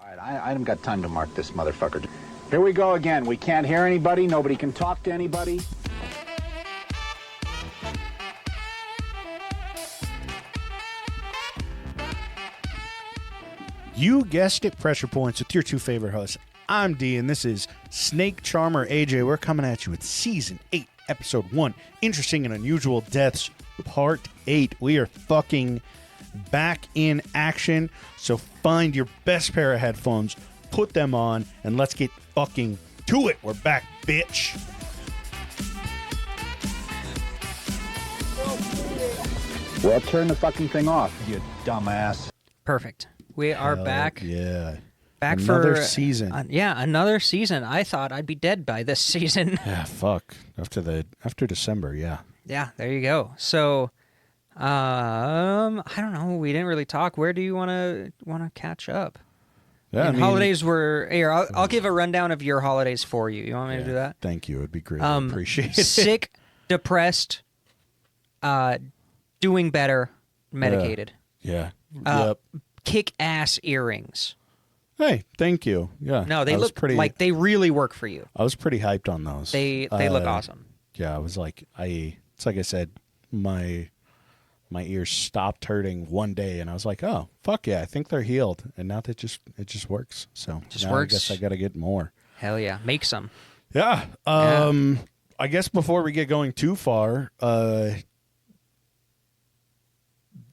All right, I haven't got time to mark this motherfucker. Here we go again. We can't hear anybody. Nobody can talk to anybody. You guessed it, Pressure Points with your two favorite hosts. I'm D, and this is Snake Charmer AJ. We're coming at you with Season 8, Episode 1, Interesting and Unusual Deaths, Part 8. We are fucking back in action, so find your best pair of headphones, put them on, and let's get fucking to it. We're back, bitch. Well, turn the fucking thing off, you dumbass. Perfect. We are back. Yeah. Back another for season. Another season. I thought I'd be dead by this season. Yeah, fuck. After December, yeah. Yeah, there you go. So, I don't know. We didn't really talk. Where do you want to catch up? Yeah, I mean, holidays were here. I'll give a rundown of your holidays for you. You want me to do that? Thank you. It'd be great. I appreciate it. Sick, depressed, doing better, medicated. Yeah. Yep. Kick-ass earrings. Hey, thank you. Yeah. No, they look like they really work for you. I was pretty hyped on those. They look awesome. Yeah, I was like, it's like I said, my ears stopped hurting one day, and I was like, oh, fuck yeah, I think they're healed, and now it just works. So now works. I guess I got to get more. Hell yeah, make some. Yeah. I guess before we get going too far,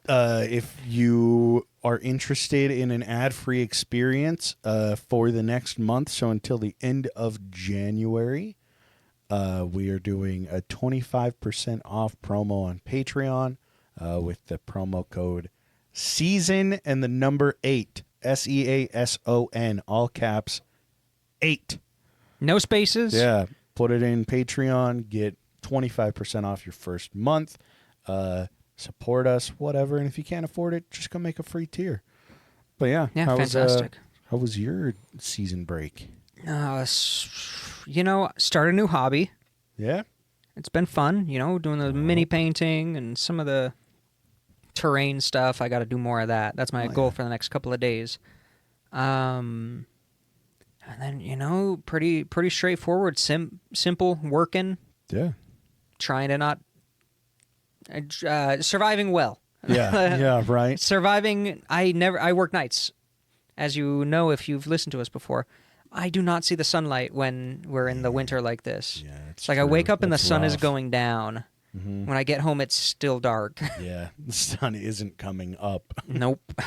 if you are interested in an ad-free experience for the next month, so until the end of January, we are doing a 25% off promo on Patreon with the promo code SEASON and the number 8, SEASON, all caps, 8. No spaces? Yeah, put it in Patreon, get 25% off your first month. Support us, whatever, and if you can't afford it, just go make a free tier. But yeah, fantastic. How was your season break? Start a new hobby. Yeah, it's been fun. Doing the mini painting and some of the terrain stuff. I got to do more of that. That's my goal for the next couple of days. And then pretty straightforward, simple working. Yeah, trying to not. Surviving well. Yeah, right. Surviving. I work nights, as you know if you've listened to us before. I do not see the sunlight when we're in the winter like this. Yeah, it's like true. I wake up and the sun is rough. going down. Mm-hmm. When I get home, it's still dark. Yeah, the sun isn't coming up. Nope.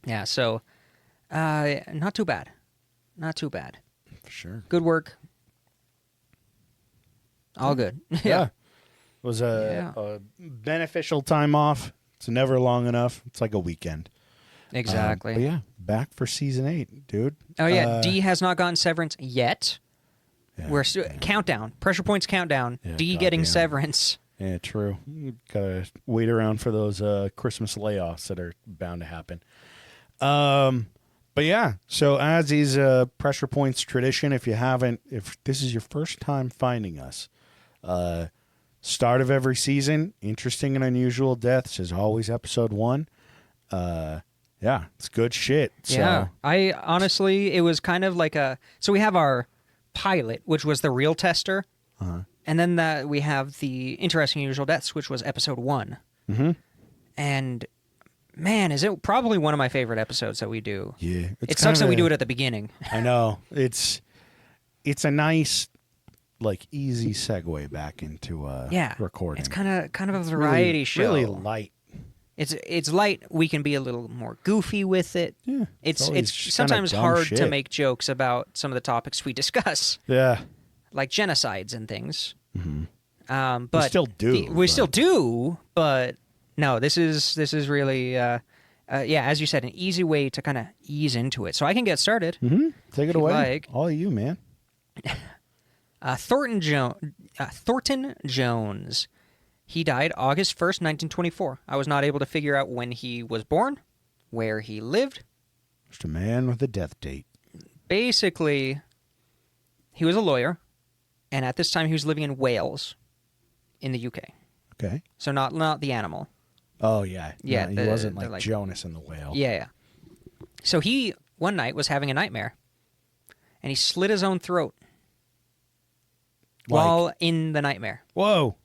Yeah, so not too bad. Not too bad. For sure. Good work. All good. Yeah. It was a beneficial time off. It's never long enough. It's like a weekend. Exactly. But yeah, back for season 8, dude. Oh yeah, D has not gotten severance yet. Yeah, We're countdown. Pressure points countdown. Yeah, D getting severance. Yeah, true. Gotta wait around for those Christmas layoffs that are bound to happen. But yeah, so as is Pressure Points tradition, if this is your first time finding us, start of every season, Interesting and Unusual Deaths is always episode 1. Yeah, it's good shit. So. Yeah, I honestly, it was kind of like so we have our pilot, which was the real tester, and then we have the Interesting and Unusual Deaths, which was episode 1. Mm-hmm. And man, is it probably one of my favorite episodes that we do. Yeah. It sucks that we do it at the beginning. I know. It's a nice, easy segue back into recording. It's kind of a variety show. Really light. It's light. We can be a little more goofy with it. Yeah. It's sometimes hard to make jokes about some of the topics we discuss. Yeah. Like genocides and things. Mm-hmm. But we still do. We still do, but no, this is really as you said, an easy way to kind of ease into it. So I can get started. Mm-hmm. Take it away. Like. All of you, man. Thornton Jones. He died August 1st, 1924. I was not able to figure out when he was born, where he lived. Just a man with a death date. Basically, he was a lawyer, and at this time he was living in Wales, in the UK. Okay. So not the animal. Oh, yeah. Yeah. No, he wasn't like Jonas and the Whale. Yeah. So he one night was having a nightmare, and he slit his own throat while in the nightmare. Whoa.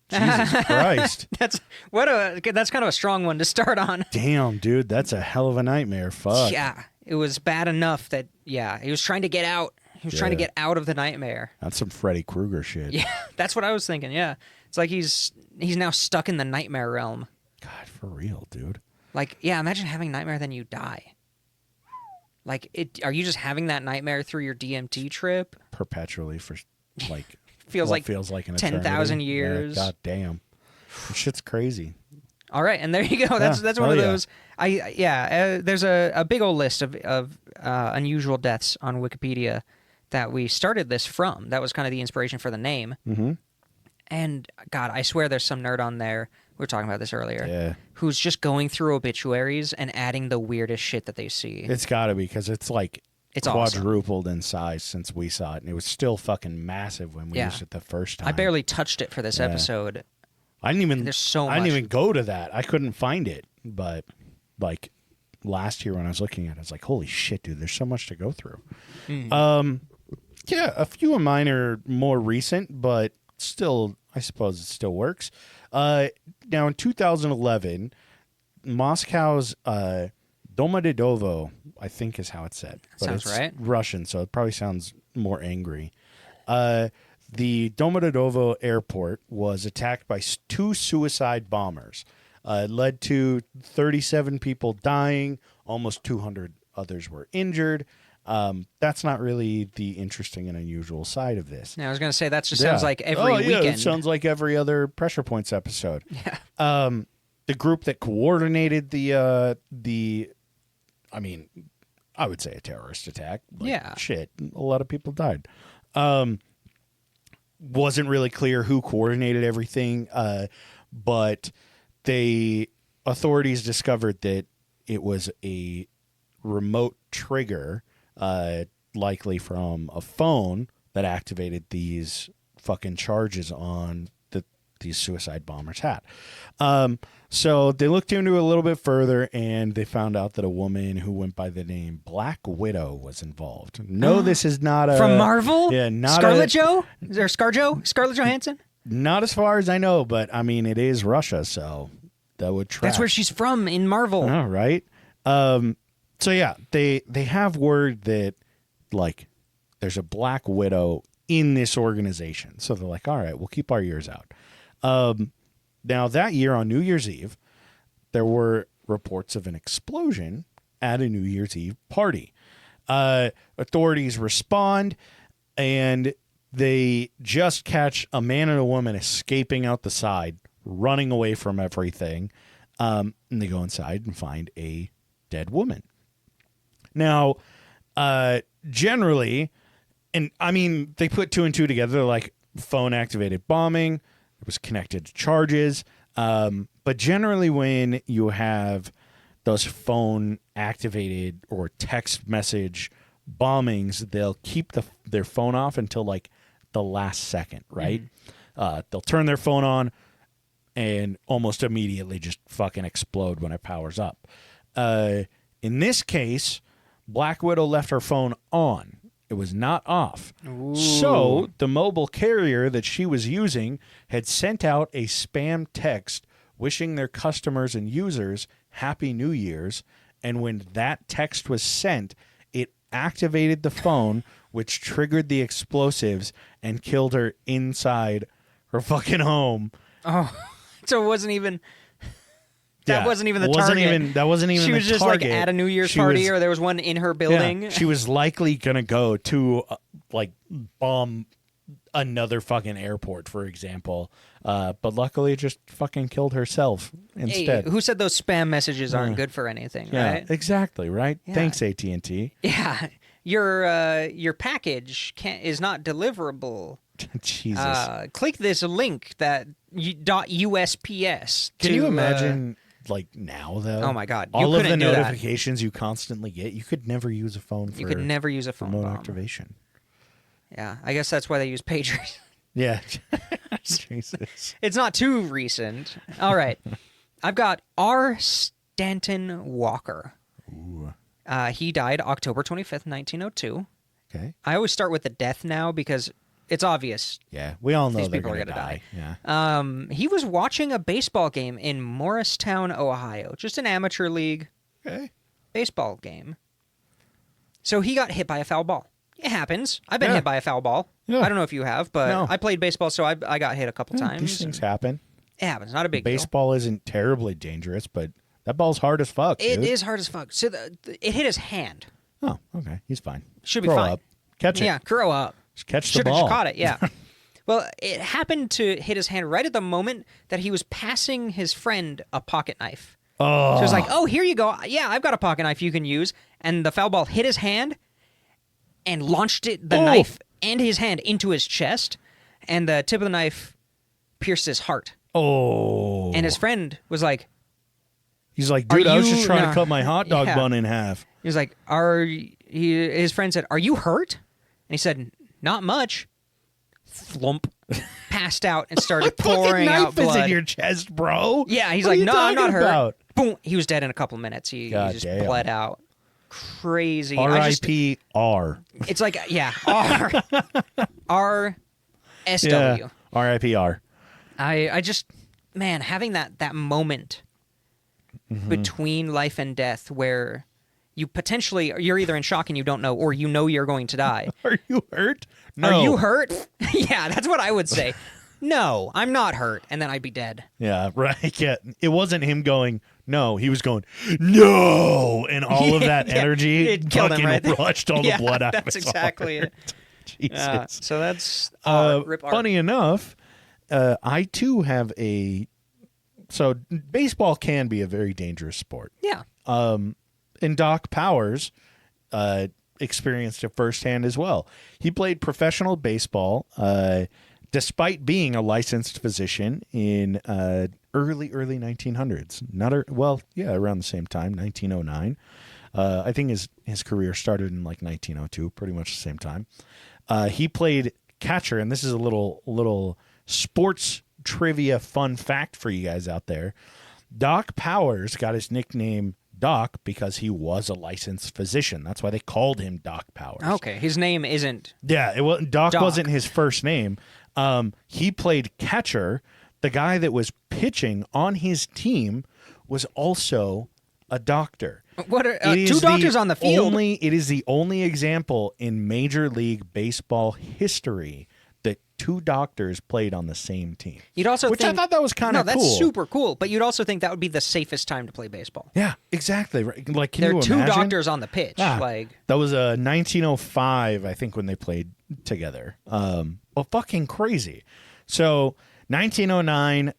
Jesus Christ. That's kind of a strong one to start on. Damn, dude, that's a hell of a nightmare. Fuck. Yeah, it was bad enough that he was trying to get out. He was trying to get out of the nightmare. That's some Freddy Krueger shit. Yeah, that's what I was thinking. Yeah, it's like he's now stuck in the nightmare realm. God, for real, dude. Like, yeah, imagine having a nightmare, then you die. Like, are you just having that nightmare through your DMT trip? Perpetually for, like, feels like an 10,000 years. Yeah, God damn. This shit's crazy. All right, and there you go. That's one of those. There's a big old list of unusual deaths on Wikipedia that we started this from. That was kind of the inspiration for the name. Mm-hmm. And God, I swear there's some nerd on there. We were talking about this earlier. Yeah. Who's just going through obituaries and adding the weirdest shit that they see. It's got to be because it's like it's quadrupled in size since we saw it, and it was still fucking massive when we used it the first time. I barely touched it for this episode. I didn't even. There's so much. I didn't even go to that. I couldn't find it, but like last year when I was looking at it, I was like, "Holy shit, dude! There's so much to go through." Mm. Yeah, a few of mine are more recent, but still, I suppose it still works. Now in 2011, Moscow's Domodedovo, I think is how it's said. But sounds it's right. Russian, so it probably sounds more angry. The Domodedovo airport was attacked by two suicide bombers. It led to 37 people dying, almost 200 others were injured. That's not really the interesting and unusual side of this. Yeah, I was going to say that just sounds like every weekend. It sounds like every other Pressure Points episode. Yeah. The group that coordinated I would say a terrorist attack. Like, shit, a lot of people died. Wasn't really clear who coordinated everything, but authorities discovered that it was a remote trigger, likely from a phone, that activated these fucking charges on these suicide bombers had. So they looked into it a little bit further, and they found out that a woman who went by the name Black Widow was involved. No, this is not from Marvel. Yeah, not Scarlet Johansson. Not as far as I know, but I mean, it is Russia, so that would track. That's where she's from in Marvel. Oh, right. So yeah, they have word that like there's a Black Widow in this organization. So they're like, all right, we'll keep our ears out. Now that year on New Year's Eve, there were reports of an explosion at a New Year's Eve party. Authorities respond, and they just catch a man and a woman escaping out the side, running away from everything. And they go inside and find a dead woman. Now, generally, and I mean, they put two and two together, like phone activated bombing. It was connected to charges. But generally, when you have those phone activated or text message bombings, they'll keep their phone off until like the last second, right? Mm-hmm. They'll turn their phone on and almost immediately just fucking explode when it powers up. In this case, Black Widow left her phone on. It was not off. Ooh. So the mobile carrier that she was using had sent out a spam text wishing their customers and users Happy New Year's. And when that text was sent, it activated the phone, which triggered the explosives and killed her inside her fucking home. Oh, so it wasn't even... That wasn't even the target. That wasn't even the target. She was just like at a New Year's party, or there was one in her building. Yeah, she was likely going to go to like bomb another fucking airport, for example. But luckily it just fucking killed herself instead. Hey, who said those spam messages aren't good for anything, right? Exactly, right? Yeah. Thanks, AT&T. Yeah. Your package is not deliverable. Jesus. Click this link .USPS. Can you imagine... like now, though. Oh my God! All of the notifications you constantly get, you could never use a phone. You could never use a phone remote bomb. activation. Yeah, I guess that's why they use pagers. Yeah, Jesus. It's not too recent. All right, I've got R. Stanton Walker. Ooh. He died October 25th, 1902. Okay. I always start with the death now because it's obvious. Yeah, we all know These they're people are going to gonna die. die. Yeah. He was watching a baseball game in Morristown, Ohio. Just an amateur league Okay. baseball game. So he got hit by a foul ball. It happens. I've been Yeah. hit by a foul ball. Yeah. I don't know if you have, but No. I played baseball, so I got hit a couple times. These things happen. It happens. Not a big deal. Baseball isn't terribly dangerous, but that ball's hard as fuck. It dude. is hard as fuck. So it hit his hand. Oh, okay. He's fine. Should be Grow fine. up. Catch it. Yeah, grow up. Just catch the Should have ball. just caught it, yeah. Well, it happened to hit his hand right at the moment that he was passing his friend a pocket knife. Oh. So it was like, oh, here you go. Yeah, I've got a pocket knife you can use. And the foul ball hit his hand and launched the knife and his hand into his chest. And the tip of the knife pierced his heart. Oh. And his friend was like, He's like, dude, I was just trying no. to cut my hot dog Yeah. bun in half. he was like, his friend said, are you hurt? And he said, not much. Thump. Passed out and started pouring knife out blood. is in your chest, bro. Yeah, he's What like, are you no, I'm not talking hurt. about? Boom. He was dead in a couple minutes. He God just damn. bled out. Crazy. R.I.P. R. It's like, yeah, R S Yeah. W. R.I.P. R. I just, man, having that moment Mm-hmm. between life and death where you're either in shock and you don't know, or you know you're going to die. Are you hurt? No. Are you hurt? Yeah, that's what I would say. No, I'm not hurt, and then I'd be dead. Yeah, right. Yeah. It wasn't him going, no. He was going, no. And all of that Yeah, energy it killed him fucking right there. rushed all Yeah, the blood out of that's his exactly heart. it. Jesus. So that's rip art. Funny enough, I too have so baseball can be a very dangerous sport. Yeah. And Doc Powers experienced it firsthand as well. He played professional baseball despite being a licensed physician in early 1900s. Around the same time, 1909. I think his career started in like 1902, pretty much the same time. He played catcher, and this is a little sports trivia fun fact for you guys out there. Doc Powers got his nickname Doc because he was a licensed physician. That's why they called him Doc Powers. Okay, his name isn't. Yeah, it was Doc Doc. wasn't his first name. He played catcher. The guy that was pitching on his team was also a doctor. What are It is two doctors on the field? It is the only example in Major League Baseball history that two doctors played on the same team. You'd also Which think, I thought that was kind no, of cool. that's super cool. But you'd also think that would be the safest time to play baseball. Yeah, exactly. Right. Like, can There you are two imagine? doctors on the pitch. Ah, Like, that was 1905, I think, when they played together. Well, fucking crazy. So 1909,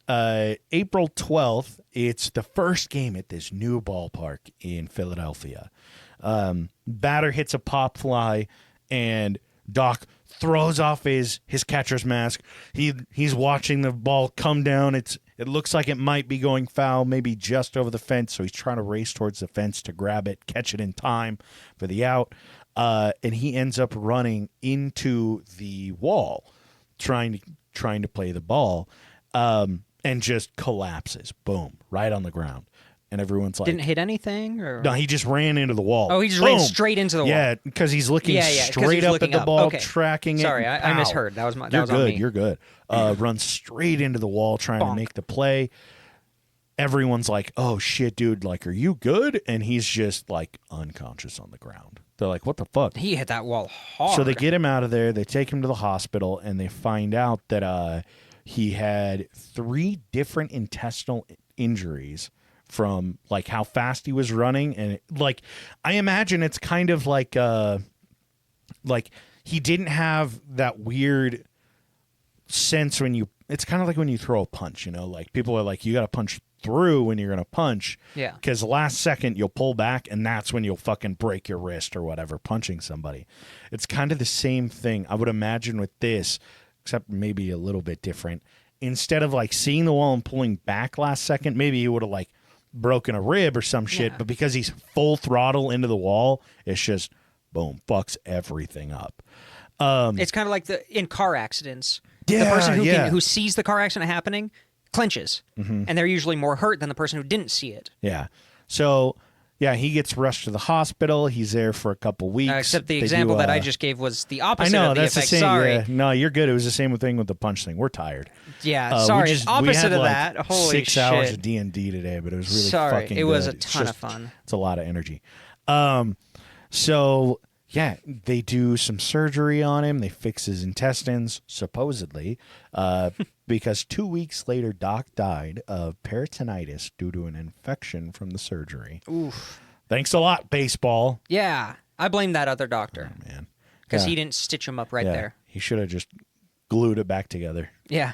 April 12th, it's the first game at this new ballpark in Philadelphia. Batter hits a pop fly, and Doc throws off his catcher's mask. He's watching the ball come down. It looks like it might be going foul, maybe just over the fence. So he's trying to race towards the fence to grab it, catch it in time for the out. And he ends up running into the wall, trying to play the ball, and just collapses. Boom, right on the ground. And everyone's like, didn't hit anything? Or? no, he just ran into the wall. Oh, he just ran Boom. straight into the wall. Yeah, because he's looking 'cause he straight was up looking at the up. ball, Okay. tracking it. Sorry, and I pow. misheard. That was on good. me. You're good. Runs straight into the wall, trying to Bonk. make the play. Everyone's like, "Oh shit, dude! Like, are you good?" And he's just like unconscious on the ground. They're like, "What the fuck?" He hit that wall hard. So they get him out of there. They take him to the hospital, and they find out that he had 3 different intestinal injuries from like how fast he was running, and I imagine it's kind of like he didn't have that weird sense when it's kind of like when you throw a punch, like people are like, you got to punch through when you're going to punch. Yeah. Because last second you'll pull back, and that's when you'll fucking break your wrist or whatever, punching somebody. It's kind of the same thing, I would imagine, with this, except maybe a little bit different. Instead of like seeing the wall and pulling back last second, maybe he would have like broken a rib or some shit. Yeah. But because he's full throttle into the wall, it's just boom, fucks everything up. It's kind of like in car accidents. Yeah, the person yeah. who sees the car accident happening clinches, and they're usually more hurt than the person who didn't see it. Yeah. So Yeah, he gets rushed to the hospital. He's there for a couple weeks. Except the They example do, that I just gave was the I opposite know, of the that's effect. the same. Sorry. Yeah. No, you're good. It was the same thing with the punch thing. We're tired. Yeah, We sorry. just- we Opposite had, of like, that. Holy 6 hours shit. of D&D today, but it was really Sorry, fucking it was good. a It's ton just- of fun. It's a lot of energy. So yeah, they do some surgery on him. They fix his intestines, supposedly, because 2 weeks later, Doc died of peritonitis due to an infection from the surgery. Oof. Thanks a lot, baseball. Yeah, I blame that other doctor Oh, man. because Yeah. he didn't stitch him up right Yeah, there. he should have just glued it back together. Yeah.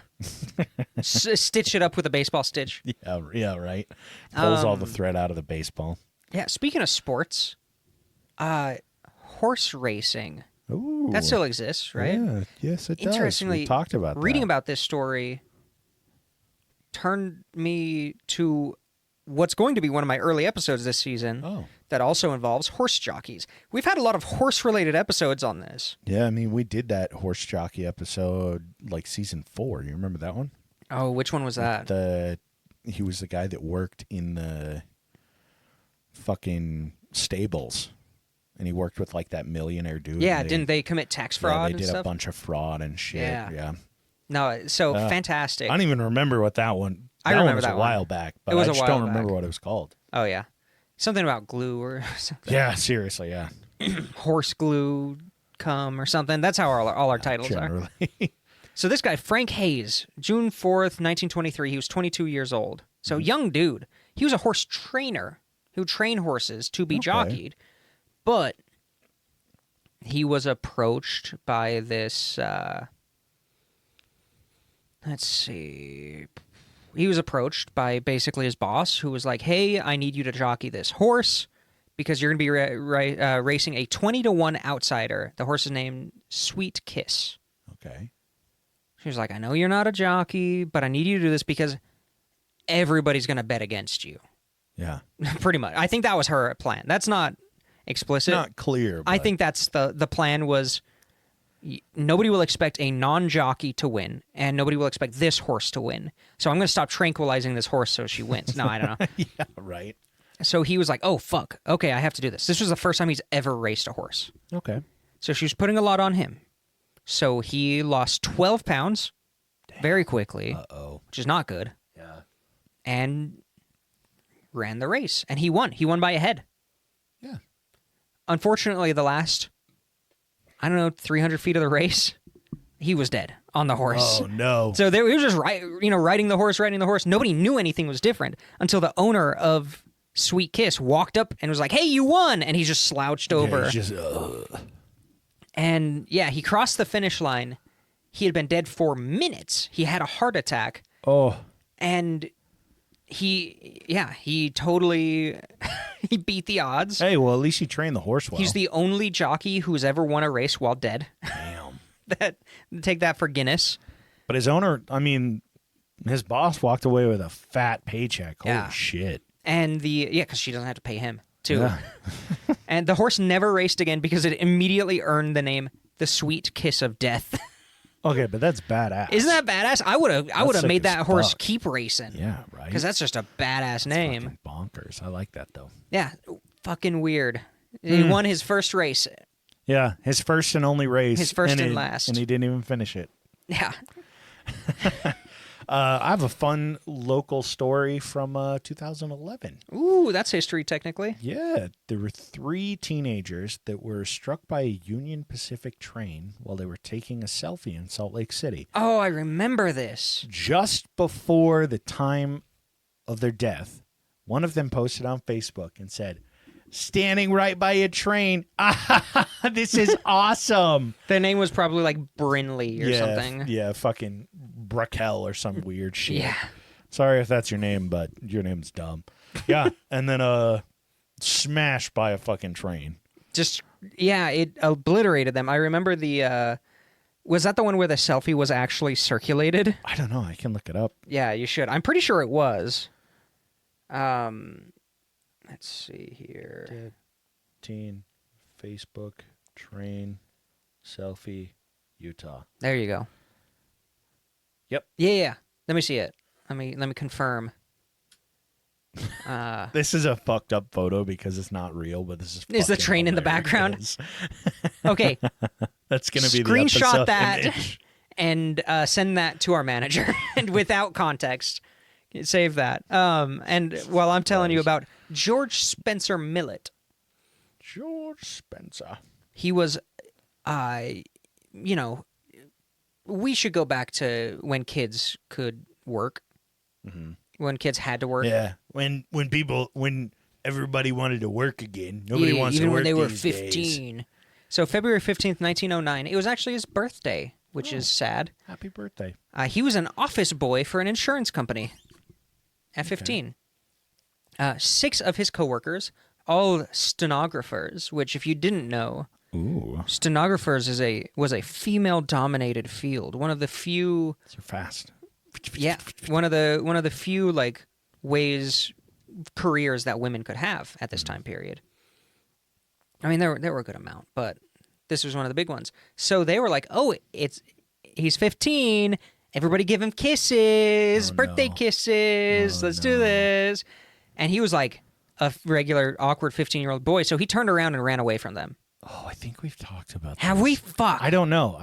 Stitch it up with a baseball stitch. Yeah, right. Pulls all the thread out of the baseball. Yeah, speaking of sports, horse racing. Ooh. That still exists, right? Yeah, yes, it does. Interestingly, We talked about reading that. about this story turned me to what's going to be one of my early episodes this season Oh. that also involves horse jockeys. We've had a lot of horse-related episodes on this. Yeah, I mean, we did that horse jockey episode like season 4. You remember that one? Oh, which one was that? He was the guy that worked in the fucking stables, and he worked with like that millionaire dude. Yeah, and didn't they commit tax fraud they and did stuff? a bunch of fraud and shit. Yeah. Yeah. No, so fantastic. I don't even remember what that one. I That one remember was that a one. while back, but It was I a just while don't remember back. what it was called. Oh yeah, something about glue or something. Yeah, seriously, yeah. Horse glue, cum or something. That's how all our titles are. Generally. So this guy, Frank Hayes, June 4th, 1923, he was 22 years old. So young dude. He was a horse trainer who trained horses to be jockeyed. But he was approached by this, let's see. He was approached by basically his boss who was like, hey, I need you to jockey this horse because you're going to be racing a 20-1 outsider. The horse is named Sweet Kiss. Okay. She was like, I know you're not a jockey, but I need you to do this because everybody's going to bet against you. Yeah. Pretty much. I think that was her plan. That's not explicit. Not clear. I but- think that's the plan was nobody will expect a non-jockey to win, and nobody will expect this horse to win. So I'm going to stop tranquilizing this horse so she wins. No, I don't know. Yeah, right. So he was like, oh, fuck. Okay, I have to do this. This was the first time he's ever raced a horse. Okay. So she was putting a lot on him. So he lost 12 pounds very quickly, Uh-oh. which is not good, Yeah. and ran the race. And he won. He won by a head. Yeah. Unfortunately, the last, 300 feet of the race, he was dead on the horse. Oh, no. So he was just riding the horse. Nobody knew anything was different until the owner of Sweet Kiss walked up and was like, hey, you won. And he just slouched over. Yeah, he's just, And yeah, he crossed the finish line. He had been dead for minutes. He had a heart attack. oh. And he totally he beat the odds. Hey, well, at least he trained the horse well. He's the only jockey who's ever won a race while dead. Damn. Take that for Guinness. But his owner, I mean, his boss walked away with a fat paycheck. Holy Yeah. shit. And because she doesn't have to pay him too. Yeah. And the horse never raced again because it immediately earned the name the Sweet Kiss of Death. Okay, but that's badass. Isn't that badass? I would have sick made as that horse fuck. keep racing. Yeah, right. Because that's just a badass name. Fucking bonkers. I like that, though. Yeah, fucking weird. He won his first race. Yeah, his first and only race. His first and he- last. And he didn't even finish it. Yeah. I have a fun local story from 2011. Ooh, that's history technically. Yeah, there were 3 teenagers that were struck by a Union Pacific train while they were taking a selfie in Salt Lake City. Oh, I remember this. Just before the time of their death, one of them posted on Facebook and said, standing right by a train. This is awesome. Their name was probably like Brinley or something. Yeah, fucking Brackell or some weird shit. Yeah. Sorry if that's your name, but your name's dumb. Yeah, and then smashed by a fucking train. It obliterated them. I remember was that the one where the selfie was actually circulated? I don't know. I can look it up. Yeah, you should. I'm pretty sure it was. Let's see here. Dead teen, Facebook, train, selfie, Utah. There you go. Yep. Yeah. Let me see it. Let me confirm. This is a fucked up photo because it's not real, but this is the train in the background? hilarious. Okay, That's going to be the screenshot episode that image. and send that to our manager and without context. Save that. And while I'm telling you about George Spencer Millett, George Spencer. he was, you know, we should go back to when kids could work, when kids had to work. Yeah, when everybody wanted to work again, nobody wants even to work when they were these 15. So February 15th, 1909. It was actually his birthday, which is sad. Happy birthday. He was an office boy for an insurance company at 15. 6 of his coworkers, all stenographers, which if you didn't know, Ooh, stenographers was a female-dominated field. One of the few, they're fast. yeah, one of the few like careers that women could have at this time period. I mean, there were a good amount, but this was one of the big ones. So they were like, "Oh, he's 15. Everybody give him kisses, birthday kisses. Let's do this." And he was like a regular awkward 15-year-old boy. So he turned around and ran away from them. Oh, I think we've talked about this. Have we? Fuck. I don't know.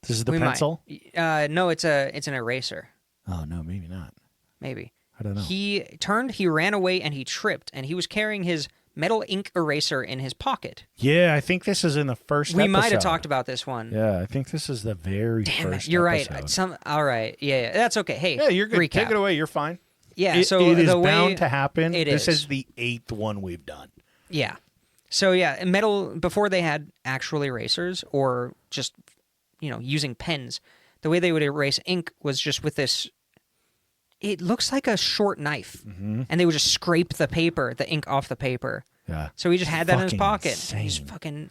This is the We might. pencil? No, it's an eraser. Oh, no, maybe not. Maybe. I don't know. He ran away, and he tripped, and he was carrying his metal ink eraser in his pocket. Yeah, I think this is in the first We episode. might have talked about this one. Yeah, I think this is the very Damn first it, you're episode. right. All right, yeah, that's okay. Hey, Yeah, you're good. Recap. Take it away. You're fine. Yeah, It so is the way bound to happen. This is the 8th one we've done. Yeah. So yeah, metal before they had actual erasers or just using pens. The way they would erase ink was just with this. It looks like a short knife, and they would just scrape the ink off the paper. Yeah. So he just had that in his Fucking pocket. insane. He just fucking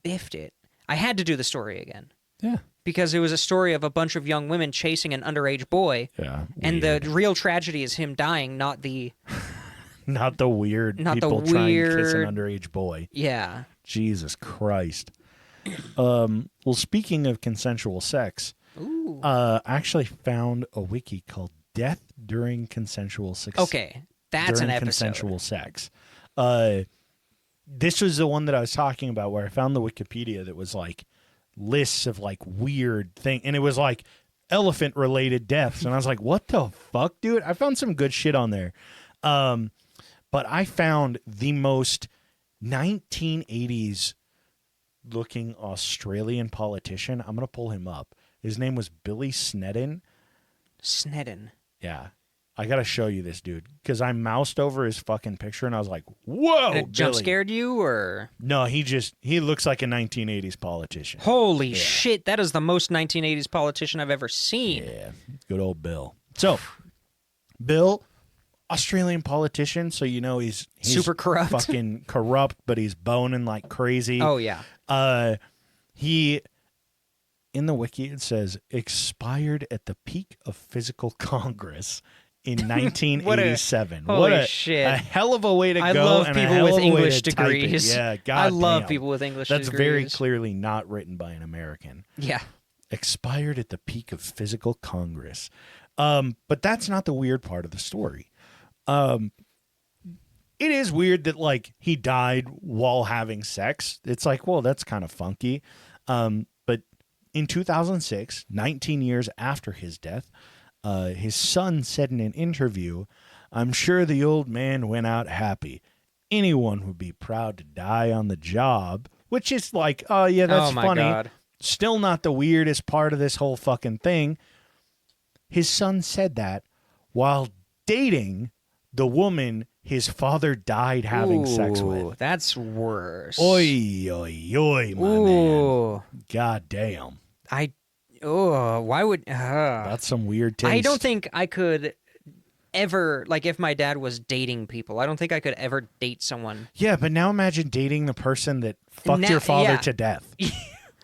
biffed it. I had to do the story again Yeah. because it was a story of a bunch of young women chasing an underage boy, Yeah. and the weird. real tragedy is him dying, not the Not the weird Not the people trying to kiss an weird- underage boy. yeah. Jesus Christ. Well, speaking of consensual sex, Ooh. I actually found a wiki called Death During Consensual Sex. Okay, that's During an episode. Consensual Sex. This was the one that I was talking about where I found the Wikipedia that was like lists of like weird thing, and it was like elephant related deaths, and I was like, what the fuck, dude? I found some good shit on there. But I found the most 1980s looking Australian politician. I'm going to pull him up. His name was Billy Snedden. Snedden. Yeah. I got to show you this dude because I moused over his fucking picture and I was like, whoa, And it jump Billy. scared you, or No, he looks like a 1980s politician. holy shit? That is the most 1980s politician I've ever seen. Yeah. Good old Bill. So, Bill, Australian politician, so he's Super corrupt. fucking corrupt, but he's boning like crazy. Oh yeah. He, in the wiki, it says expired at the peak of physical Congress in 1987. holy shit. A hell of a way to I go. love and a people hell with of a way English to type it. degrees. Yeah, God I love damn. people with English That's degrees. very clearly not written by an American. Yeah. Expired at the peak of physical Congress. But that's not the weird part of the story. It is weird that like he died while having sex. It's like, well, that's kind of funky. But in 2006, 19 years after his death, his son said in an interview, "I'm sure the old man went out happy. Anyone would be proud to die on the job," which is like, oh yeah, that's oh my funny. God. Still not the weirdest part of this whole fucking thing. His son said that while dating the woman his father died having sex Ooh, with. That's worse. Oi, oi, oi, my man. Ooh. God damn. Why would That's some weird taste. I don't think I could ever, like, if my dad was dating people, I don't think I could ever date someone. Yeah, but now imagine dating the person that fucked Now- your father yeah. to death.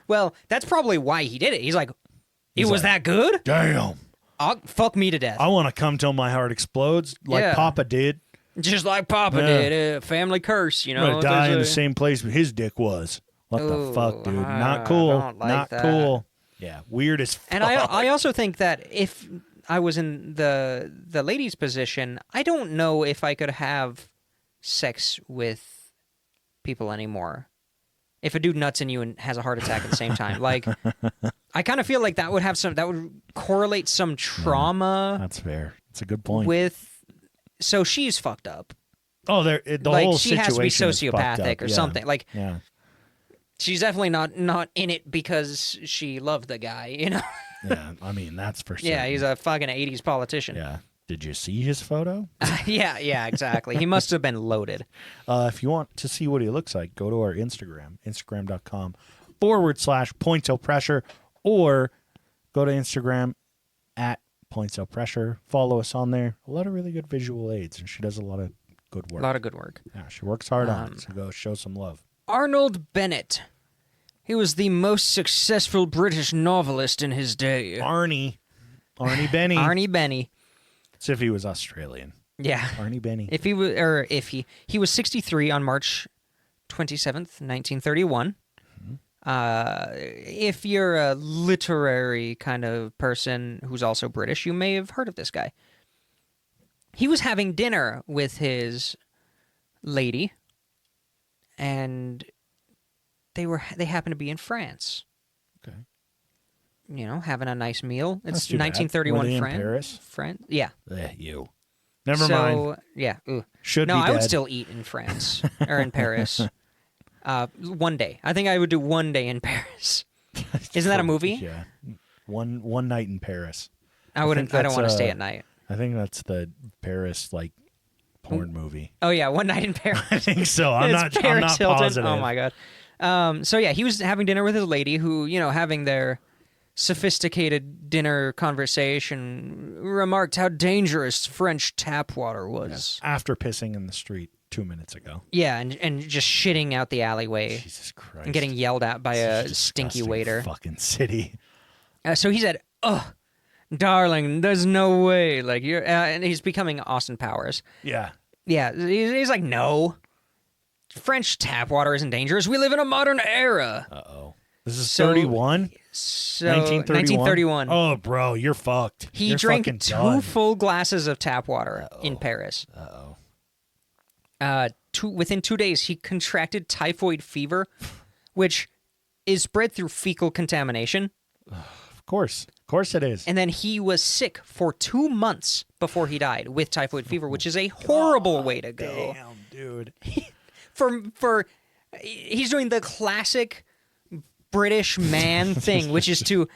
Well, that's probably why he did it. He's like, it was like, that good? Damn. Fuck me to death. I want to come till my heart explodes like Yeah. Papa did. Just like Papa Yeah. did. Family curse, you I'm know. going to die in the there's a- same place where his dick was. What the Ooh, fuck, dude? I Not cool. don't like Not that. cool. Yeah, weird as fuck. And I also think that if I was in the lady's position, I don't know if I could have sex with people anymore. If a dude nuts in you and has a heart attack at the same time, like, I kind of feel like that would correlate some trauma. That's fair. That's a good point. So she's fucked up. Oh, the like, whole she has to be situation is fucked sociopathic up. or something. Like, yeah. she's definitely not in it because she loved the guy, you know? Yeah, I mean, that's for sure. Yeah, he's a fucking 80s politician. Yeah. Did you see his photo? yeah, exactly. He must have been loaded. If you want to see what he looks like, go to our Instagram, instagram.com/points-o-pressure, or go to Instagram @points-o-pressure. Follow us on there. A lot of really good visual aids, and she does a lot of good work. A lot of good work. Yeah, she works hard on it, so go show some love. Arnold Bennett. He was the most successful British novelist in his day. Arnie Benny. Arnie Benny. As if he was Australian. Yeah. Arnie Benny. If he was, he was 63 on March 27th, 1931. If you're a literary kind of person who's also British, you may have heard of this guy. He was having dinner with his lady, and they happened to be in France. Okay. You know, having a nice meal. That's It's too bad. 1931 Were they in France. Paris? France. Yeah. You. Never mind. Yeah. Ooh. Should no, be I would dead. still eat in France or in Paris. One day. I think I would do one day in Paris. Isn't that a movie? Yeah. One night in Paris. I don't want to stay at night. I think that's the Paris porn movie. Oh yeah, One Night in Paris. I think so. I'm It's not Paris Hilton. positive. Oh my god. So yeah, he was having dinner with his lady, who, you know, having their sophisticated dinner conversation, remarked how dangerous French tap water was. After pissing in the street 2 minutes ago. Yeah, and just shitting out the alleyway. Jesus Christ. And getting yelled at by a stinky waiter. Fucking city. So he said, "Oh, darling, there's no way." Like, you're, and he's becoming Austin Powers. Yeah. Yeah, he's like, "No, French tap water isn't dangerous. We live in a modern era." Uh-oh. This is So- 31? So 1931? Oh, bro, you're fucked. He You're drank fucking 2 done. full glasses of tap water in Paris. Within 2 days, he contracted typhoid fever, which is spread through fecal contamination. Of course it is. And then he was sick for 2 months before he died with typhoid fever, which is a horrible way to go. Damn, dude. He's doing the classic British man thing, which is to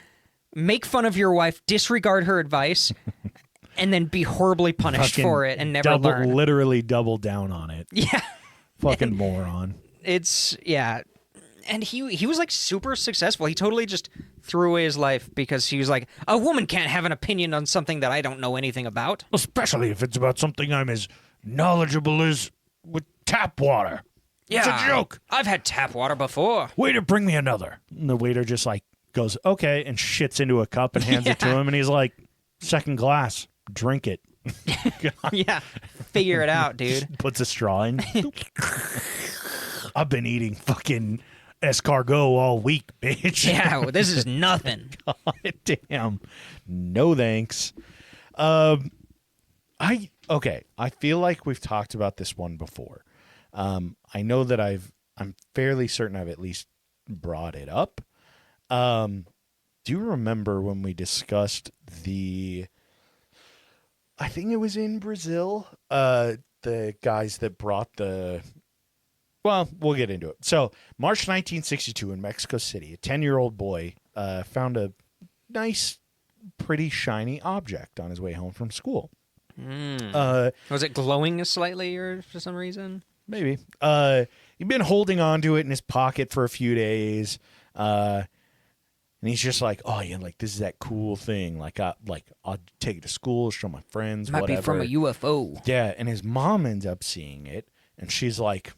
make fun of your wife, disregard her advice, and then be horribly punished for it and never learn. Literally double down on it. Yeah. Fucking moron. And he was like super successful. He totally just threw away his life because he was like, a woman can't have an opinion on something that I don't know anything about. Especially if it's about something I'm as knowledgeable as with tap water. Yeah, It's a joke. I've had tap water before. Waiter, bring me another. And the waiter just goes, okay, and shits into a cup and hands it to him. And he's like, second glass, drink it. Yeah, figure it out, dude. Puts a straw in. I've been eating fucking escargot all week, bitch. Yeah, well, this is nothing. God damn. No thanks. I feel like we've talked about this one before. I know that I'm fairly certain I've at least brought it up. Do you remember when we discussed I think it was in Brazil, the guys that brought well, we'll get into it. So, March 1962 in Mexico City, a 10-year-old boy found a nice, pretty shiny object on his way home from school. Was it glowing slightly or for some reason? Maybe. He'd been holding on to it in his pocket for a few days. And he's just like, oh, yeah, like, this is that cool thing. I'll take it to school, show my friends, Might whatever. be from a UFO. Yeah, and his mom ends up seeing it, and she's like,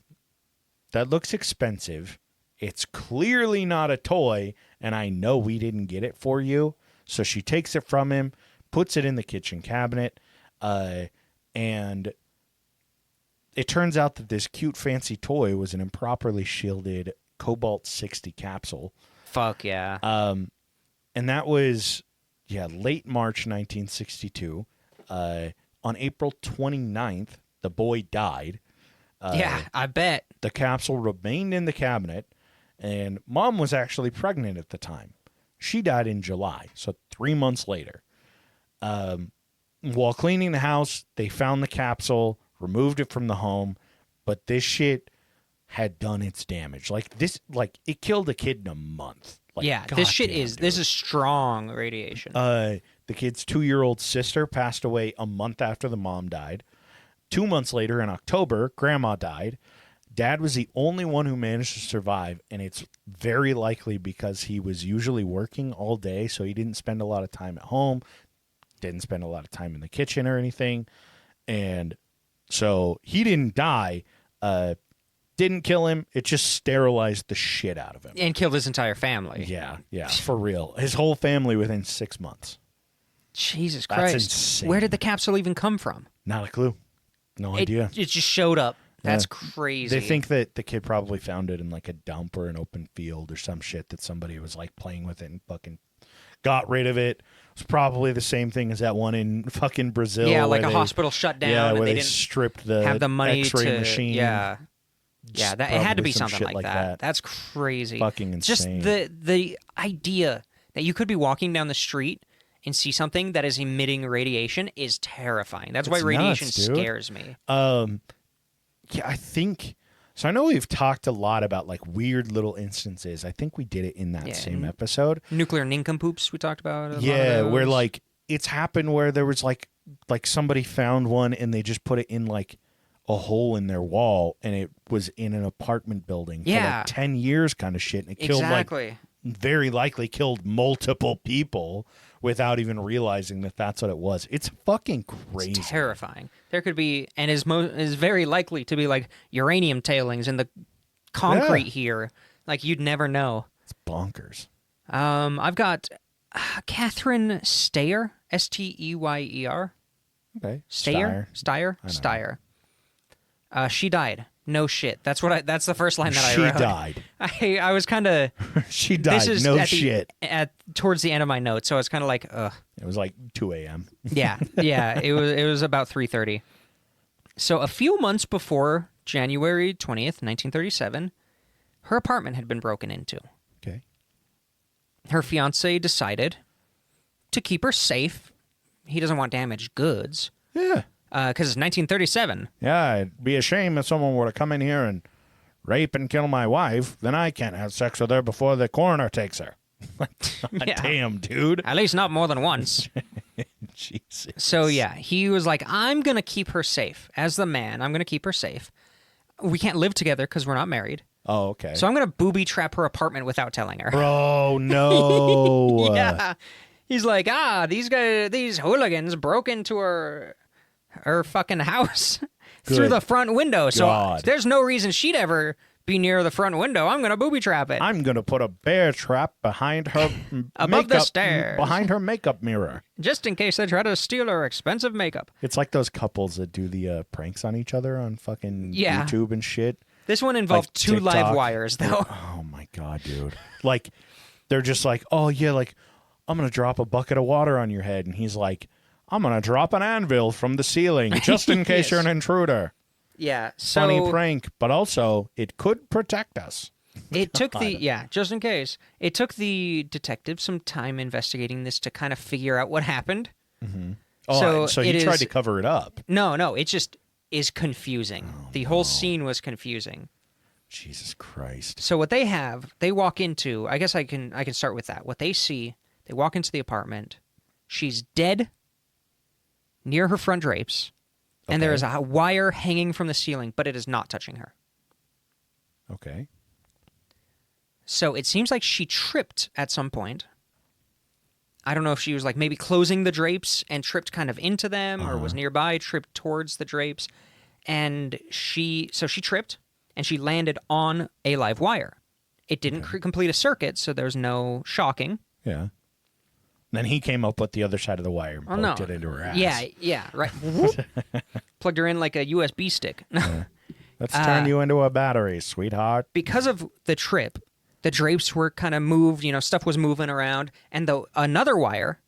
that looks expensive. It's clearly not a toy, and I know we didn't get it for you. So she takes it from him, puts it in the kitchen cabinet, and it turns out that this cute, fancy toy was an improperly shielded Cobalt-60 capsule. Fuck yeah. And that was late March 1962. On April 29th, the boy died. Yeah, I bet. The capsule remained in the cabinet, and Mom was actually pregnant at the time. She died in July, so 3 months later. While cleaning the house, they found the capsule, removed it from the home, but this shit had done its damage. It killed a kid in a month. This is strong radiation. The kid's 2-year-old sister passed away a month after the mom died. 2 months later, in October, Grandma died. Dad was the only one who managed to survive, and it's very likely because he was usually working all day, so he didn't spend a lot of time at home, didn't spend a lot of time in the kitchen or anything, and so he didn't die. Didn't kill him. It just sterilized the shit out of him. And killed his entire family. Yeah, for real. His whole family within 6 months. Jesus That's Christ. insane. Where did the capsule even come from? Not a clue. No idea. It just showed up. That's crazy. They think that the kid probably found it in like a dump or an open field or some shit that somebody was like playing with it and fucking got rid of it. It's probably the same thing as that one in fucking Brazil. Yeah, like a hospital shut down. Yeah, and where they they didn't stripped the have the money X-ray machine. Yeah. Yeah, it had to be some something shit like that. That's crazy. Fucking insane. Just the idea that you could be walking down the street and see something that is emitting radiation is terrifying. That's why radiation scares me. Yeah, I think so. I know we've talked a lot about like weird little instances. I think we did it in that same episode. Nuclear nincompoops we talked about. Where like it's happened where there was like somebody found one and they just put it in like a hole in their wall, and it was in an apartment building for like 10 years kind of shit, and it killed very likely killed multiple people without even realizing that that's what it was. It's fucking crazy. It's terrifying. There could be, and is very likely to be like uranium tailings in the concrete here. Like you'd never know. It's bonkers. I've got Catherine Steyer, Steyer. Okay. Steyer. She died. No shit. That's the first line that I wrote. She died. I was kind of. She died. No shit. Towards the end of my notes, so it's kind of like, ugh. It was like 2 a.m. Yeah. It was about 3:30. So a few months before January 20th, 1937, her apartment had been broken into. Okay. Her fiance decided to keep her safe. He doesn't want damaged goods. Yeah. Because it's 1937. Yeah, it'd be a shame if someone were to come in here and rape and kill my wife. Then I can't have sex with her before the coroner takes her. Damn, dude. At least not more than once. Jesus. So, he was like, I'm going to keep her safe. As the man, I'm going to keep her safe. We can't live together because we're not married. Oh, okay. So I'm going to booby trap her apartment without telling her. Bro, no. Yeah. He's like, these hooligans broke into her fucking house through the front window. So there's no reason she'd ever be near the front window. I'm going to booby trap it. I'm going to put a bear trap behind her above the stairs. Behind her makeup mirror. Just in case they try to steal her expensive makeup. It's like those couples that do the pranks on each other on fucking YouTube and shit. This one involved like 2 live wires, though. Oh, my God, dude. Like, they're just like, oh, yeah, like, I'm going to drop a bucket of water on your head. And he's like, I'm going to drop an anvil from the ceiling just in case you're an intruder. Yeah. So, funny prank, but also it could protect us. It took just in case. It took the detective some time investigating this to kind of figure out what happened. Mm-hmm. Oh, so he tried to cover it up. No, it just is confusing. The whole scene was confusing. Jesus Christ. So what they walk into, I guess I can start with that. What they see, they walk into the apartment. She's dead near her front drapes, and there is a wire hanging from the ceiling, but it is not touching her. Okay. So it seems like she tripped at some point. I don't know if she was like maybe closing the drapes and tripped kind of into them, or was nearby, tripped towards the drapes, and she tripped and she landed on a live wire. It didn't complete a circuit, so there's no shocking. Yeah. Then he came up with the other side of the wire and poked it into her ass. Yeah, right. Plugged her in like a USB stick. Let's turn you into a battery, sweetheart. Because of the trip, the drapes were kind of moved, stuff was moving around, and another wire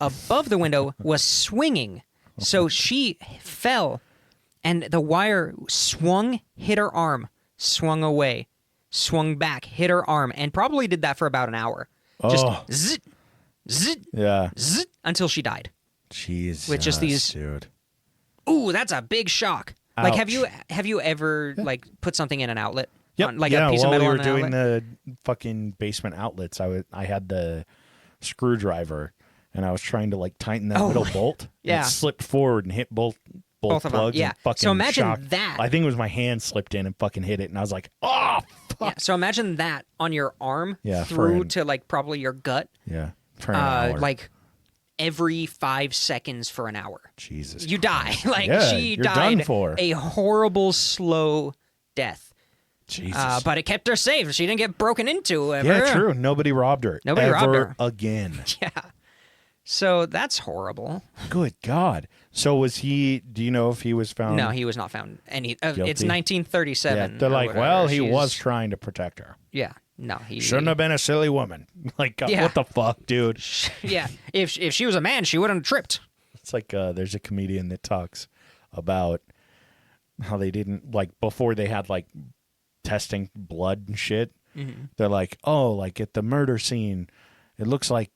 above the window was swinging. So she fell, and the wire swung, hit her arm, swung away, swung back, hit her arm, and probably did that for about an hour. Just zit, zit, zit, until she died. Jeez. With just these... Dude. Ooh, that's a big shock. Ouch. Like, have you ever like put something in an outlet? Yep. On, like a piece of metal we on were an doing outlet? the fucking basement outlets, I had the screwdriver, and I was trying to like tighten that middle bolt. Yeah. And it slipped forward and hit both Both of them, plugs. yeah. And fucking So imagine shocked. that. I think it was my hand slipped in and fucking hit it, and I was like, oh, fuck. Yeah, so imagine that on your arm for through an- to like probably your gut, Yeah. For an hour. like every 5 seconds for an hour. Jesus. You die. Like Yeah, she you're died done for. a horrible, slow death. Jesus. But it kept her safe. She didn't get broken into. Ever. Yeah, true. Nobody robbed her. Nobody robbed ever her. again. Yeah. So that's horrible. Good God. So was he? Do you know if he was found? No, he was not found. It's Guilty? 1937. Yeah, they're or like, whatever. well, he She's- was trying to protect her. Yeah. No, he Shouldn't have been a silly woman. Like, Yeah. what the fuck, dude? Yeah. If she was a man, she wouldn't have tripped. It's like there's a comedian that talks about how they didn't, like, before they had, like, testing blood and shit. Mm-hmm. They're like, oh, like, at the murder scene, it looks like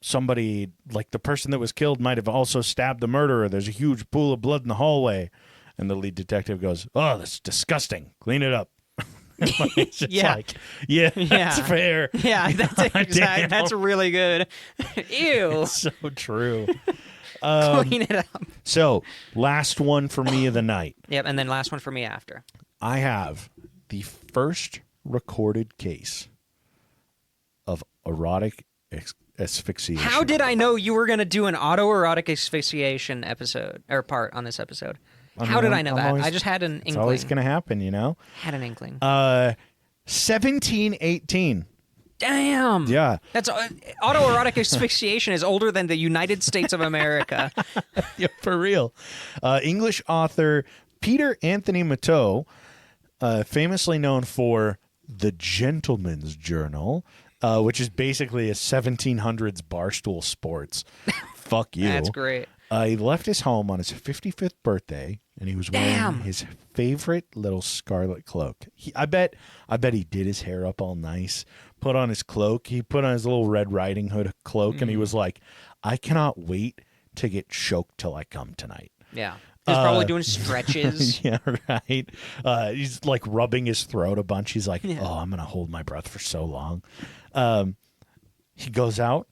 somebody, like, the person that was killed might have also stabbed the murderer. There's a huge pool of blood in the hallway. And the lead detective goes, oh, that's disgusting. Clean it up. It's just Yeah. like, yeah, Yeah. that's fair. Yeah, that's exactly. Damn. That's really good. Ew. So true. Clean it up. So, last one for me of the night. Yep, and then last one for me after. I have the first recorded case of erotic asphyxiation. How did I know you were going to do an autoerotic asphyxiation episode or part on this episode? How did I know I'm that? always- I just had an It's inkling. always going to happen, you know? Had an inkling. 1718. Damn. Yeah. That's autoerotic asphyxiation is older than the United States of America. Yeah, for real. English author Peter Anthony Matteau, famously known for The Gentleman's Journal, which is basically a 1700s Barstool Sports. Fuck you. That's great. He left his home on his 55th birthday, and he was wearing his favorite little scarlet cloak. I bet he did his hair up all nice, put on his cloak. He put on his little Red Riding Hood cloak, and he was like, I cannot wait to get choked till I come tonight. Yeah. He was probably doing stretches. Yeah, right. He's like rubbing his throat a bunch. He's like, oh, I'm going to hold my breath for so long. He goes out,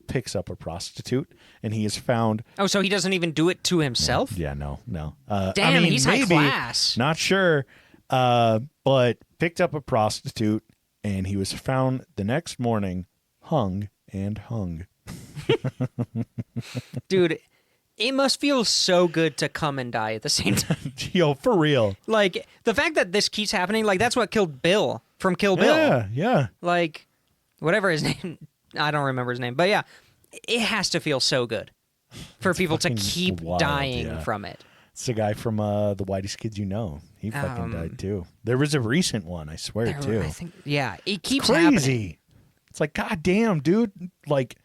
picks up a prostitute, and he is found. Oh, so he doesn't even do it to himself? Yeah, no. Damn, I mean, he's high maybe, class. Not sure. But picked up a prostitute, and he was found the next morning hung and hung. Dude, it must feel so good to come and die at the same time. Yo, for real. Like, the fact that this keeps happening, like, that's what killed Bill from Kill Bill. Yeah. Like, whatever his name, I don't remember his name. But yeah, it has to feel so good for people to fucking keep wild, dying yeah. from it. It's the guy from The Whitest Kids You Know. He fucking died too. There was a recent one, I swear, too. I think, yeah, it keeps Crazy. happening. It's like, God damn, dude. Like,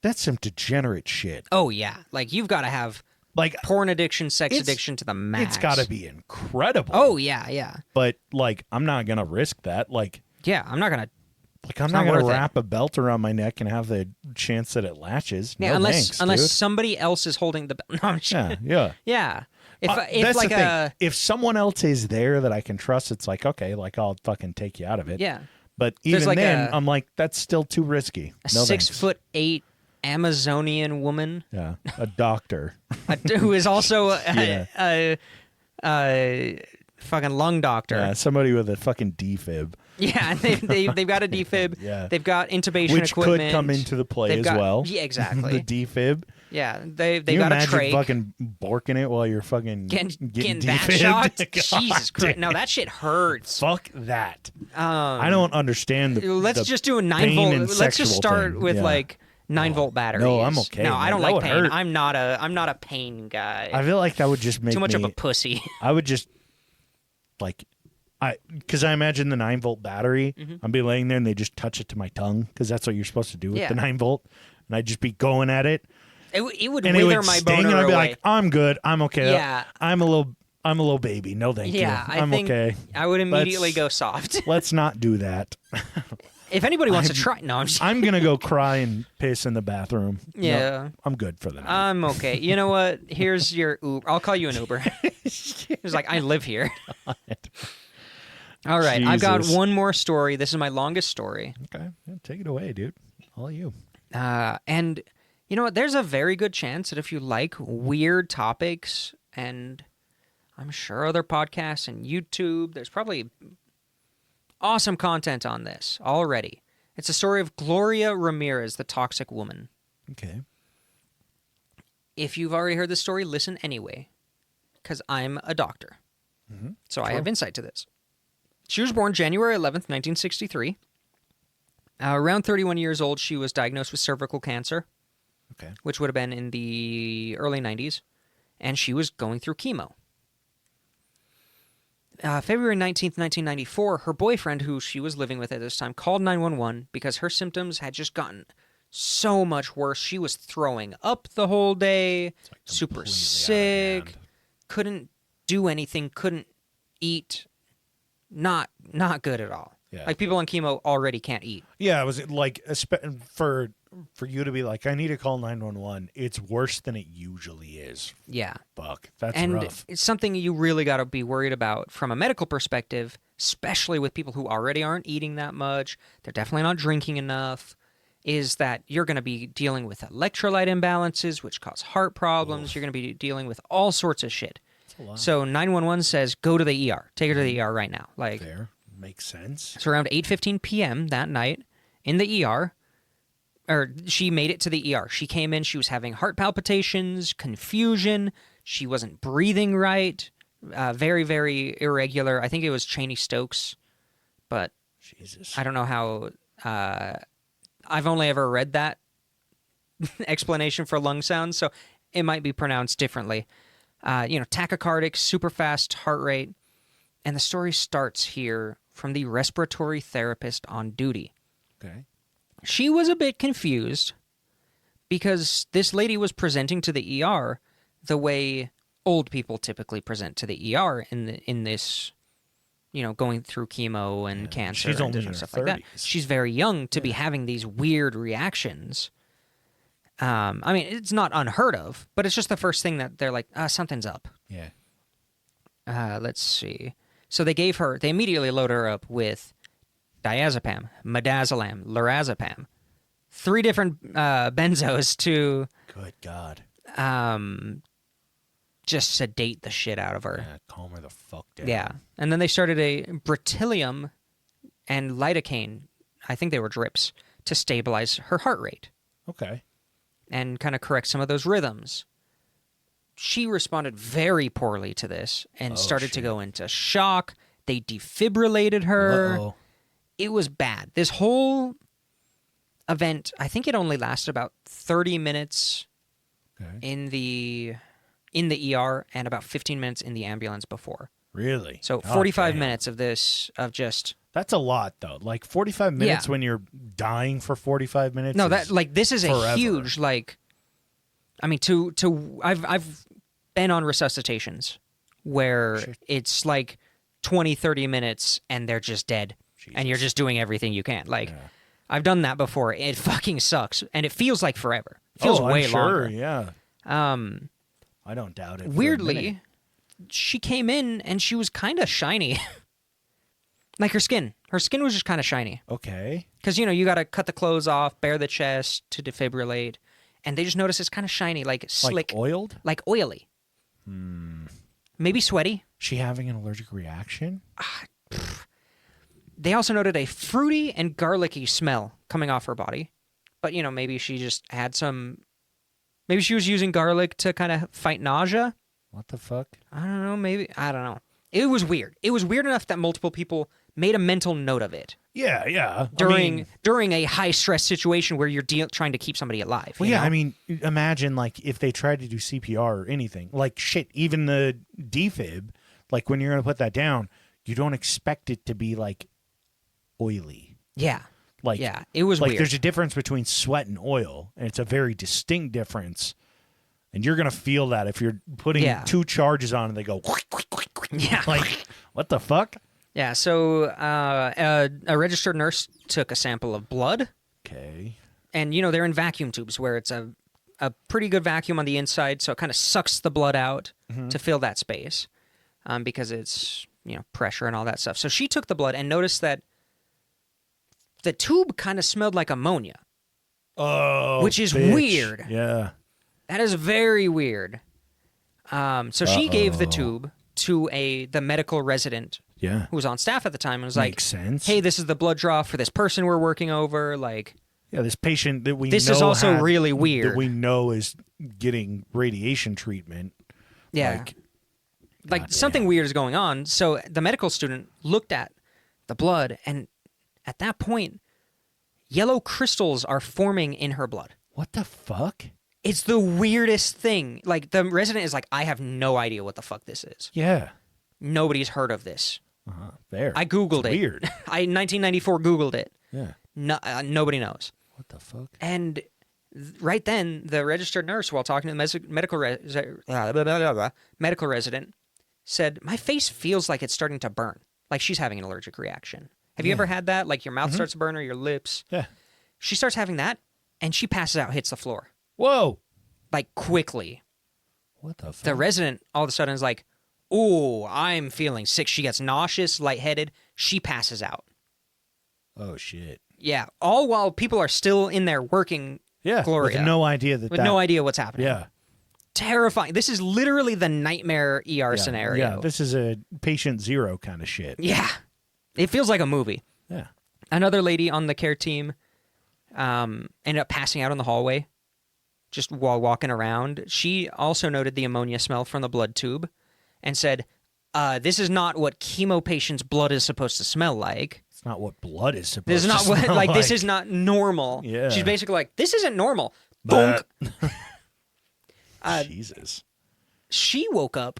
that's some degenerate shit. Oh, yeah. Like, you've got to have Like, porn addiction, sex it's- addiction to the max. it's got to be incredible. Oh, yeah. But, like, I'm not going to risk that. Like, Yeah, I'm not going to. I'm not not going to worth it. wrap a belt around my neck and have the chance that it latches. Yeah, No unless thanks, dude. somebody else is holding the. No, I'm just, Yeah. yeah. If That's like the thing. a If someone else is there that I can trust, it's like, okay, like, I'll fucking take you out of it. yeah, But There's even like then, a- I'm like, that's still too risky. a No 6'8" Amazonian woman thanks. Yeah, a doctor. who is also Yeah. a fucking lung doctor. Yeah, somebody with a fucking defib. Yeah, they've got a defib. Yeah. They've got intubation Which equipment. could come into the play They've as got- well. Yeah, exactly. The defib. Yeah, they've Can you got a imagine trach. fucking borking it while you're fucking Getting that defibbed? shot. God Jesus Christ! damn. No, that shit hurts. Fuck that. Um, I don't understand the Let's the just do a 9 pain volt. and Let's sexual just start thing. with Yeah. like 9-volt batteries. No, I'm okay, No, I man. don't That like would pain. hurt. I'm not a pain guy. I feel like that would just make Too much me, of a pussy. I would just like because I imagine the 9-volt battery. Mm-hmm. I'd be laying there and they just touch it to my tongue because that's what you're supposed to do with Yeah. the 9-volt. and I'd just be going at it. It would And wither it would my sting, boner and I'd be away. like, I'm good. I'm okay. Yeah. I'm a little baby. No, thank you. I I'm think okay. I would immediately Let's- go soft. Let's not do that. If anybody wants to try, no, I'm just, I'm going to go cry and piss in the bathroom. No, yeah. I'm good for the night. I'm okay. You know what? Here's your Uber. I'll call you an Uber. He's like, I live here. All right. I've got Jesus. one more story. This is my longest story. Okay. Yeah, take it away, dude. All you. And you know what? There's a very good chance that if you like weird topics, and I'm sure other podcasts and YouTube, there's probably awesome content on this already. It's a story of Gloria Ramirez, the toxic woman. Okay. If you've already heard this story, listen anyway, because I'm a doctor. Mm-hmm. So I have insight to this. She was born January 11th, 1963. Around 31 years old, she was diagnosed with cervical cancer, Okay. which would have been in the early 90s, and she was going through chemo. February 19th, 1994, her boyfriend, who she was living with at this time, called 911 because her symptoms had just gotten so much worse. She was throwing up the whole day, super completely out of sick, hand. couldn't do anything, couldn't eat. Not good at all. Yeah. Like people on chemo already can't eat. Yeah, it was like for you to be like, I need to call 911. It's worse than it usually is. Yeah. Fuck, that's And rough. it's something you really got to be worried about from a medical perspective, especially with people who already aren't eating that much. They're definitely not drinking enough. Is that you're going to be dealing with electrolyte imbalances, which cause heart problems. You're going to be dealing with all sorts of shit. A lot. So 911 says, go to the ER. Take her to the ER right now. Like, Fair. Makes sense. so around 8:15 p.m. that night in the ER, or she made it to the ER. She came in, she was having heart palpitations, confusion. She wasn't breathing right. Very, very irregular. I think it was Cheney-Stokes, but Jesus. I don't know how. I've only ever read that explanation for lung sounds, so it might be pronounced differently. Tachycardic, super fast heart rate. And the story starts here from the respiratory therapist on duty. Okay. She was a bit confused because this lady was presenting to the ER the way old people typically present to the ER in this, going through chemo and cancer she's and only in different her stuff like that. 30s. She's very young to be having these weird reactions. It's not unheard of, but it's just the first thing that they're like, something's up. Yeah. Let's see. So they immediately load her up with diazepam, midazolam, lorazepam, 3 different benzos to Good God. just sedate the shit out of her. Yeah, calm her the fuck down. Yeah. And then they started a Bertilium and lidocaine, I think they were drips, to stabilize her heart rate Okay. and kind of correct some of those rhythms. She responded very poorly to this and started to shit. go into shock. They defibrillated her. Uh-oh. It was bad. This whole event, I think it only lasted about 30 minutes Okay. in the ER and about 15 minutes in the ambulance before. Really? So God 45 damn. minutes of this, of just... That's a lot, though. Like 45 minutes when you're dying for 45 minutes. No, is this is a forever. huge, I've been on resuscitations where Shit. it's like 20, 30 minutes and they're just dead. And you're Jesus. just doing everything you can. Like, Yeah. I've done that before. It fucking sucks. And it feels like forever. It feels I'm way sure, longer. Yeah. I don't doubt it. for a minute. Weirdly, she came in and she was kind of shiny. Like her skin. Her skin was just kind of shiny. Okay. Because, you got to cut the clothes off, bare the chest to defibrillate. And they just noticed it's kind of shiny, like slick. Like oiled? Like oily. Maybe sweaty. She having an allergic reaction? They also noted a fruity and garlicky smell coming off her body. But, maybe she just had some... Maybe she was using garlic to kind of fight nausea. What the fuck? I don't know. Maybe. I don't know. It was weird. It was weird enough that multiple people made a mental note of it Yeah, yeah. during a high-stress situation where you're trying to keep somebody alive. Well, you yeah, know? imagine like if they tried to do CPR or anything. Like shit, even the defib, like when you're going to put that down, you don't expect it to be like oily. Yeah. Like, Yeah, it was like weird. there's a difference between sweat and oil, and it's a very distinct difference. And you're gonna feel that if you're putting two charges on and they go. Yeah. Like, what the fuck? Yeah. So a registered nurse took a sample of blood. Okay. And they're in vacuum tubes where it's a pretty good vacuum on the inside, so it kind of sucks the blood out to fill that space, because it's pressure and all that stuff. So she took the blood and noticed that the tube kind of smelled like ammonia. Oh, which is bitch. weird. Yeah. That is very weird. So she gave the tube to the medical resident Yeah. who was on staff at the time and was Makes like, sense. hey, this is the blood draw for this person we're working over. Like, Yeah, this patient that we this know is also had- really weird. that we know is getting radiation treatment. Yeah. Like goddamn. something weird is going on. So the medical student looked at the blood, and at that point, yellow crystals are forming in her blood. What the fuck? It's the weirdest thing. Like, the resident is like, I have no idea what the fuck this is. Yeah. Nobody's heard of this. There. I Googled it. Weird. I, in 1994, Googled it. Yeah. No, nobody knows. What the fuck? And right then, the registered nurse, while talking to the medical resident, said, my face feels like it's starting to burn. Like she's having an allergic reaction. Have you ever had that? Like your mouth starts to burn or your lips? Yeah. She starts having that, and she passes out, hits the floor. Whoa. Like, quickly. What the fuck? The resident, all of a sudden, is like, ooh, I'm feeling sick. She gets nauseous, lightheaded. She passes out. Oh, shit. Yeah, all while people are still in there working Gloria. With no idea that with no idea what's happening. Yeah. Terrifying. This is literally the nightmare ER scenario. Yeah, this is a patient zero kind of shit. Yeah. It feels like a movie. Yeah. Another lady on the care team ended up passing out in the hallway just while walking around. She also noted the ammonia smell from the blood tube and said, this is not what chemo patients' blood is supposed to smell like. It's not what blood is supposed This is not to what, smell like, this is not normal. Yeah. She's basically like, this isn't normal. But- Bonk. Jesus. She woke up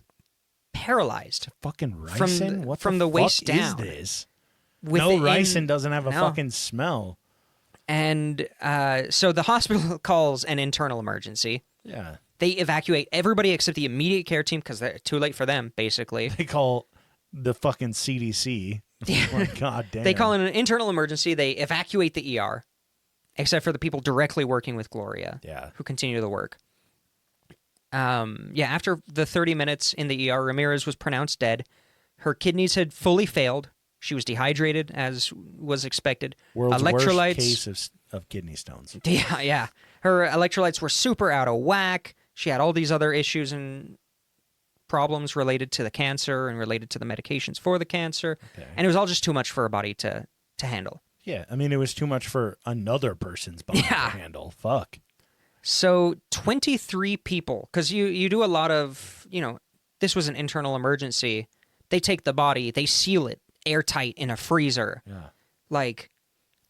paralyzed. Fucking ricin? the- What from the the waist fuck down. is this? Within- No, ricin doesn't have a no. fucking smell. And so the hospital calls an internal emergency. Yeah. They evacuate everybody except the immediate care team because they're too late for them, basically. They call the fucking CDC. Like, God damn. They call it an internal emergency. They evacuate the ER, except for the people directly working with Gloria, Yeah. who continue the work. After the 30 minutes in the ER, Ramirez was pronounced dead. Her kidneys had fully failed. She was dehydrated, as was expected. World's Electrolytes. worst case of kidney stones. Yeah. Her electrolytes were super out of whack. She had all these other issues and problems related to the cancer and related to the medications for the cancer. Okay. And it was all just too much for her body to handle. Yeah, I mean, it was too much for another person's body to Yeah. handle. Fuck. So 23 people, because you do a lot of, this was an internal emergency. They take the body, they seal it airtight in a freezer. Yeah. Like,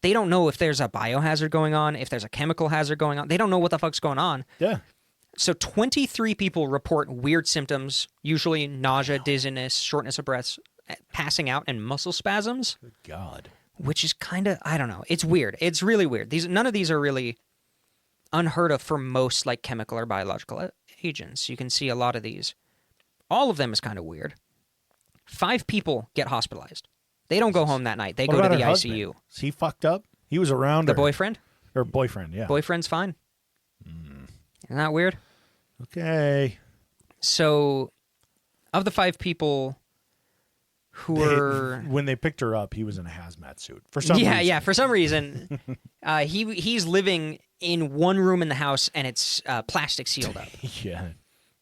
they don't know if there's a biohazard going on, if there's a chemical hazard going on. They don't know what the fuck's going on. Yeah. So 23 people report weird symptoms, usually nausea, dizziness, shortness of breath, passing out, and muscle spasms, Good God. which is kind of, I don't know. It's weird. It's really weird. None of these are really unheard of for most like chemical or biological agents. You can see a lot of these. All of them is kind of weird. 5 people get hospitalized. They don't go home that night. They What go to about the her ICU. husband? Is he fucked up? He was around The her. boyfriend? Her boyfriend, yeah. Boyfriend's fine. Isn't that weird? Okay. So, of the 5 people who were... When they picked her up, he was in a hazmat suit. For some reason. Yeah. For some reason, he's living in one room in the house, and it's plastic sealed up Yeah.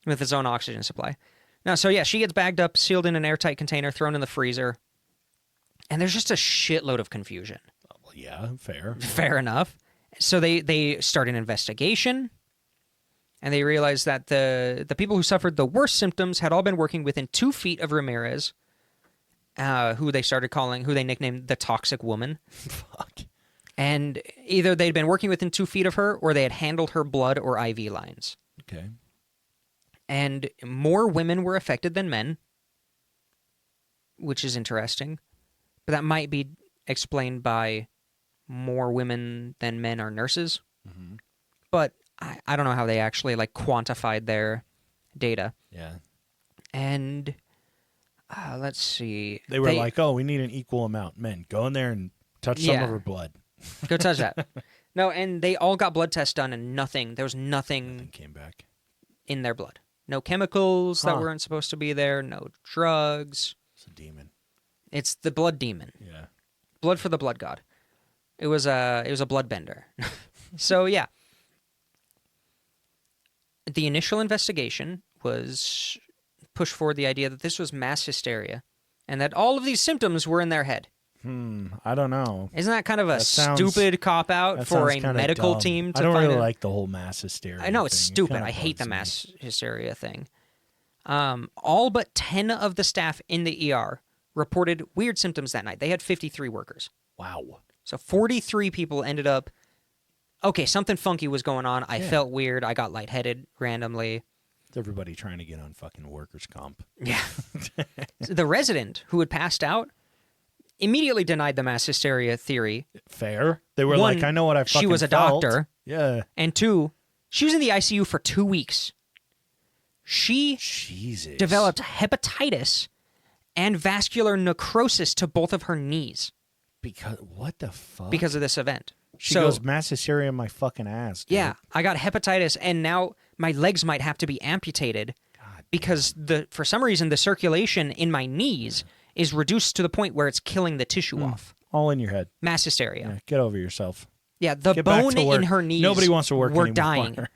with his own oxygen supply. Now, so yeah, she gets bagged up, sealed in an airtight container, thrown in the freezer, and there's just a shitload of confusion. Well, yeah, fair. Fair enough. So they start an investigation, and they realize that the people who suffered the worst symptoms had all been working within 2 feet of Ramirez, who they nicknamed the Toxic Woman. Fuck. And either they'd been working within 2 feet of her, or they had handled her blood or IV lines. Okay. And more women were affected than men, which is interesting. But that might be explained by more women than men are nurses. Mm-hmm. But I don't know how they actually like quantified their data. Yeah. And let's see. They were like, oh, we need an equal amount. Men, go in there and touch some Yeah. of her blood. Go touch that. No, and they all got blood tests done, and there was nothing Nothing came back. in their blood. No chemicals that Huh. weren't supposed to be there. No drugs. It's a demon. It's the blood demon. Yeah. Blood for the blood god. It was a bloodbender. So yeah. The initial investigation was pushed forward the idea that this was mass hysteria and that all of these symptoms were in their head. I don't know. Isn't that kind of a That sounds- stupid cop-out That for sounds a kinda medical dumb. team to I don't find really it? like the whole mass hysteria. I know it's thing. It stupid. kinda I hate the bugs me. mass hysteria thing. All but 10 of the staff in the ER reported weird symptoms that night. They had 53 workers. Wow. So 43 people ended up, okay, something funky was going on. I felt weird. I got lightheaded randomly. It's everybody trying to get on fucking workers' comp. Yeah. The resident who had passed out immediately denied the mass hysteria theory. Fair. They were One, like, I know what I fucking she was a felt. doctor. Yeah. And two, she was in the ICU for 2 weeks. She Jesus. developed hepatitis and vascular necrosis to both of her knees Because what the fuck? because of this event. she so, goes mass hysteria in my fucking ass. Dude. yeah, I got hepatitis, and now my legs might have to be amputated God because for some reason the circulation in my knees is reduced to the point where it's killing the tissue off. all in your head. Mass hysteria. Yeah, get over yourself. Yeah, the Get back bone to work. in her knees. Nobody wants to work were anymore. dying.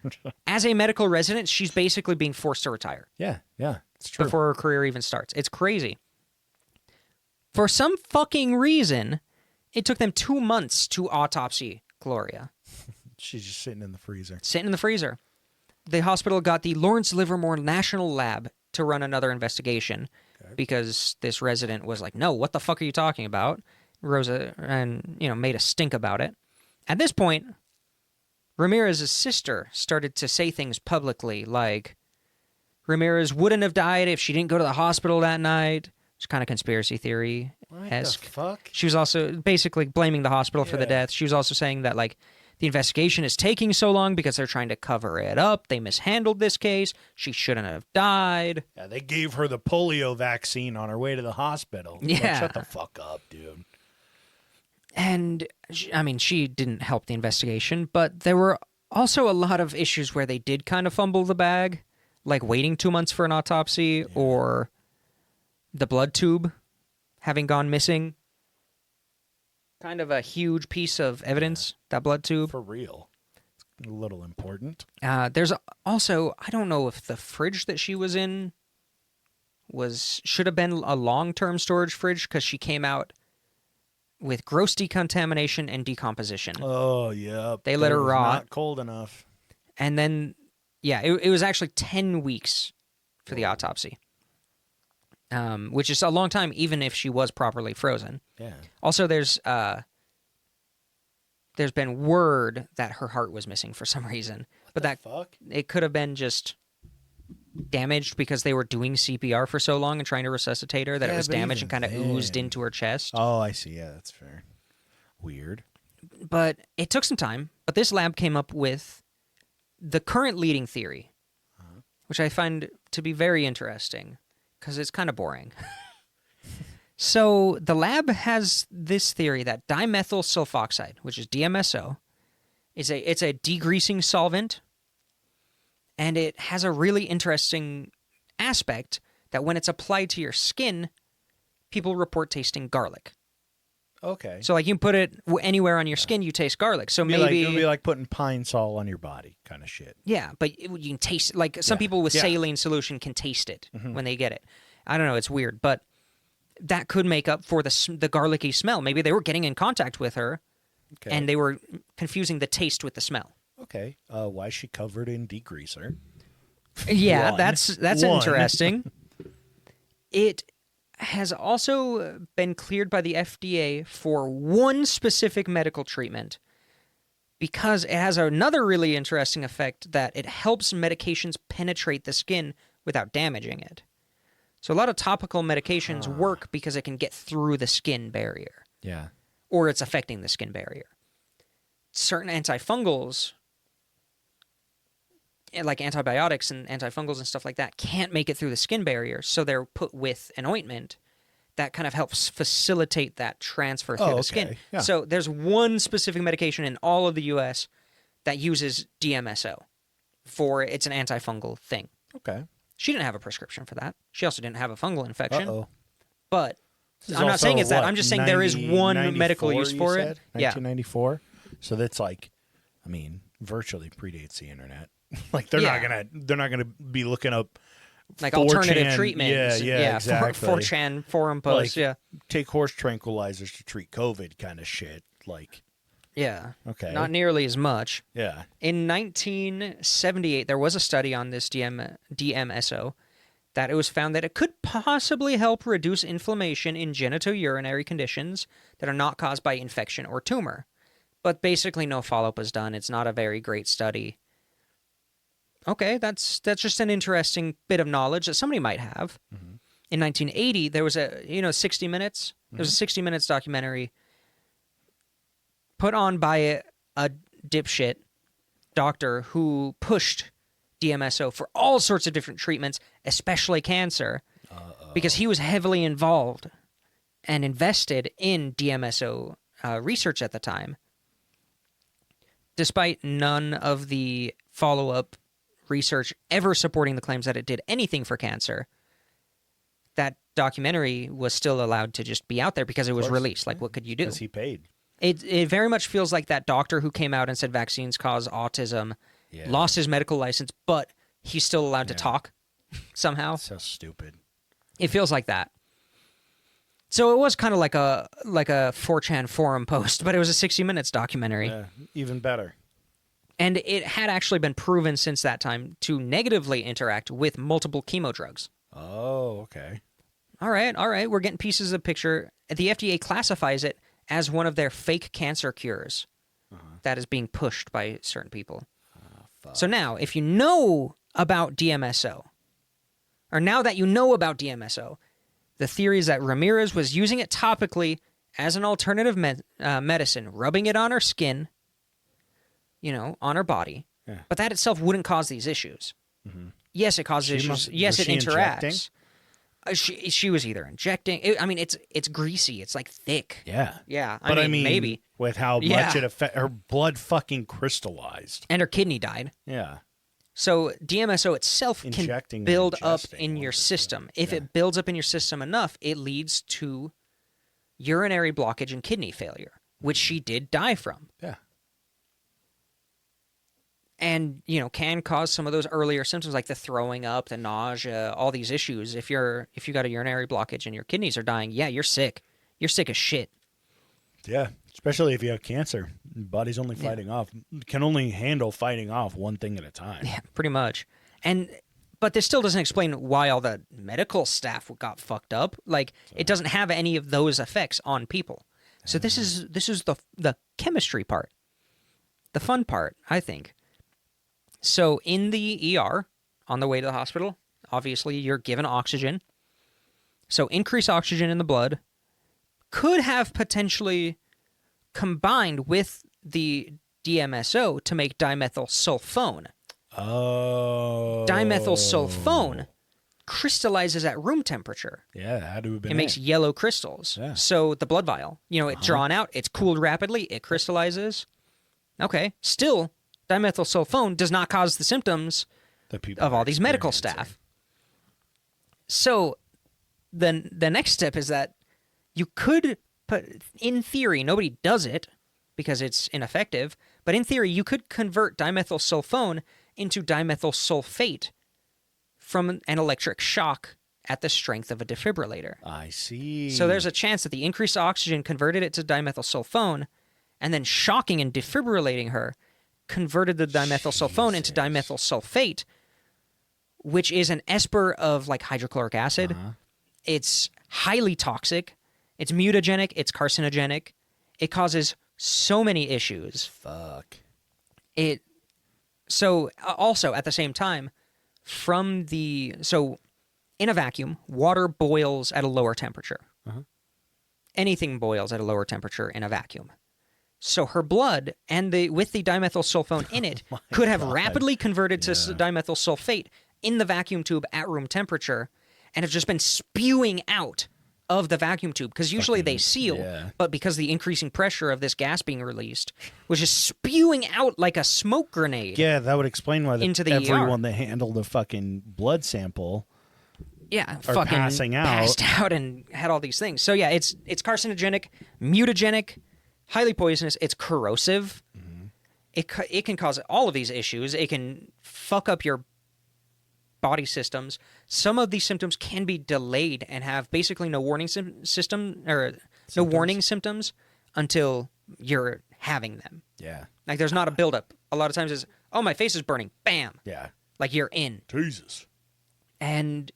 As a medical resident, she's basically being forced to retire yeah, it's true. before her career even starts. It's crazy. For some fucking reason, it took them 2 months to autopsy Gloria. She's just sitting in the freezer. Sitting in the freezer. The hospital got the Lawrence Livermore National Lab to run another investigation because this resident was like, no, what the fuck are you talking about? Rosa, and, made a stink about it. At this point, Ramirez's sister started to say things publicly like, Ramirez wouldn't have died if she didn't go to the hospital that night. It's kind of conspiracy theory-esque. What the fuck? She was also basically blaming the hospital for the death. She was also saying that, like, the investigation is taking so long because they're trying to cover it up. They mishandled this case. She shouldn't have died. Yeah, they gave her the polio vaccine on her way to the hospital. Like, Yeah. shut the fuck up, dude. And, she didn't help the investigation, but there were also a lot of issues where they did kind of fumble the bag, like waiting 2 months for an autopsy or the blood tube having gone missing. Kind of a huge piece of evidence, that blood tube. For real. It's a little important. There's also, I don't know if the fridge that she was in should have been a long-term storage fridge because she came out with gross decontamination and decomposition. Oh, yeah. They let her It was rot. Not cold enough. And then, it was actually 10 weeks for the autopsy, which is a long time, even if she was properly frozen. Yeah. Also, there's been word that her heart was missing for some reason, but Fuck. it could have been just damaged because they were doing CPR for so long and trying to resuscitate her that it was but damaged and even kind of oozed then- into her chest. Oh, I see. Yeah, that's fair. Weird. But it took some time. But this lab came up with the current leading theory, which I find to be very interesting because it's kind of boring. So the lab has this theory that dimethyl sulfoxide, which is DMSO, it's a degreasing solvent, and it has a really interesting aspect that when it's applied to your skin, people report tasting garlic. Okay. So, like, you can put it anywhere on your skin, you taste garlic. So maybe it would be like putting pine sol on your body kind of shit. yeah, but you can taste it. Like, some people with Yeah. saline solution can taste it when they get it. I don't know. It's weird, but that could make up for the garlicky smell. Maybe they were getting in contact with her, Okay. and they were confusing the taste with the smell. Okay. Why is she covered in degreaser? Yeah, One. that's One. interesting. It has also been cleared by the FDA for one specific medical treatment because it has another really interesting effect that it helps medications penetrate the skin without damaging it. So a lot of topical medications work because it can get through the skin barrier, Yeah. or it's affecting the skin barrier. certain antifungals, like antibiotics and antifungals and stuff like that, can't make it through the skin barrier, so they're put with an ointment that kind of helps facilitate that transfer through the skin. Yeah. So there's one specific medication in all of the U.S. that uses DMSO it's an antifungal thing. Okay. She didn't have a prescription for that. She also didn't have a fungal infection. Uh-oh. But This is I'm not also, saying it's that. what, I'm just saying there is one medical use for it. Yeah. 1994. So that's like, I mean, virtually predates the internet. Like they're not gonna be looking up like 4chan, alternative treatments. Yeah, exactly. 4chan forum posts. Like, take horse tranquilizers to treat COVID kind of shit. Like, yeah. Okay. Not nearly as much. Yeah. In 1978, there was a study on this DMSO that it was found that it could possibly help reduce inflammation in genitourinary conditions that are not caused by infection or tumor. But basically no follow-up was done. It's not a very great study. Okay, that's just an interesting bit of knowledge that somebody might have. Mm-hmm. In 1980, there was 60 Minutes. There was a 60 Minutes documentary put on by a dipshit doctor who pushed DMSO for all sorts of different treatments, especially cancer, because he was heavily involved and invested in DMSO research at the time. Despite none of the follow-up research ever supporting the claims that it did anything for cancer, that documentary was still allowed to just be out there because it was released. Like, what could you do? Because he paid. It very much feels like that doctor who came out and said vaccines cause autism lost his medical license, but he's still allowed to talk somehow. So stupid. It feels like that. So it was kind of like a 4chan forum post, but it was a 60 Minutes documentary. Yeah, even better. And it had actually been proven since that time to negatively interact with multiple chemo drugs. Oh, okay. All right. We're getting pieces of the picture. The FDA classifies it as one of their fake cancer cures that is being pushed by certain people. So now, if you know about DMSO, or now that you know about DMSO, the theory is that Ramirez was using it topically as an alternative medicine, rubbing it on her skin, on her body. Yeah. But that itself wouldn't cause these issues. Mm-hmm. Yes, it causes issues. Yes, it interacts. She was either injecting. It's greasy. It's like thick. Yeah. Yeah. I mean, maybe. With how much it affected, her blood fucking crystallized. And her kidney died. Yeah. So DMSO itself can build up in your system. If it builds up in your system enough, it leads to urinary blockage and kidney failure, which she did die from. Yeah. And, can cause some of those earlier symptoms like the throwing up, the nausea, all these issues. If you got a urinary blockage and your kidneys are dying, you're sick. You're sick as shit. Yeah, especially if you have cancer. Your body's only can only handle fighting off one thing at a time. Yeah, pretty much. But this still doesn't explain why all the medical staff got fucked up. Like, it doesn't have any of those effects on people. So this is the chemistry part. The fun part, I think. So in the ER, on the way to the hospital, obviously you're given oxygen. So increased oxygen in the blood could have potentially combined with the DMSO to make dimethylsulfone. Oh. Dimethylsulfone crystallizes at room temperature. Yeah, that had to have been it. Makes yellow crystals. Yeah. So the blood vial, it's drawn out, it's cooled rapidly, it crystallizes. Okay, still, dimethylsulfone does not cause the symptoms of all these medical staff. So then the next step is that you could put, in theory, nobody does it because it's ineffective, but in theory, you could convert dimethylsulfone into dimethyl sulfate from an electric shock at the strength of a defibrillator. I see. So there's a chance that the increased oxygen converted it to dimethylsulfone, and then shocking and defibrillating her converted the dimethylsulfone into dimethyl sulfate, which is an ester of like hydrochloric acid. Uh-huh. It's highly toxic. It's mutagenic. It's carcinogenic. It causes so many issues. Fuck. So also at the same time, in a vacuum, water boils at a lower temperature. Uh-huh. Anything boils at a lower temperature in a vacuum. So her blood and with the dimethylsulfone in it could have rapidly converted to dimethyl sulfate in the vacuum tube at room temperature and have just been spewing out of the vacuum tube, because usually they seal, but because the increasing pressure of this gas being released was just spewing out like a smoke grenade. Yeah, that would explain why into the everyone ER. that handled the fucking blood sample fucking passing out. passed out and had all these things. So yeah, it's carcinogenic, mutagenic, highly poisonous. It's corrosive. Mm-hmm. It can cause all of these issues. It can fuck up your body systems. Some of these symptoms can be delayed and have basically no warning warning symptoms until you're having them. Yeah. Like there's not a buildup. A lot of times it's, oh, my face is burning. Bam. Yeah. Like you're in. Jesus. And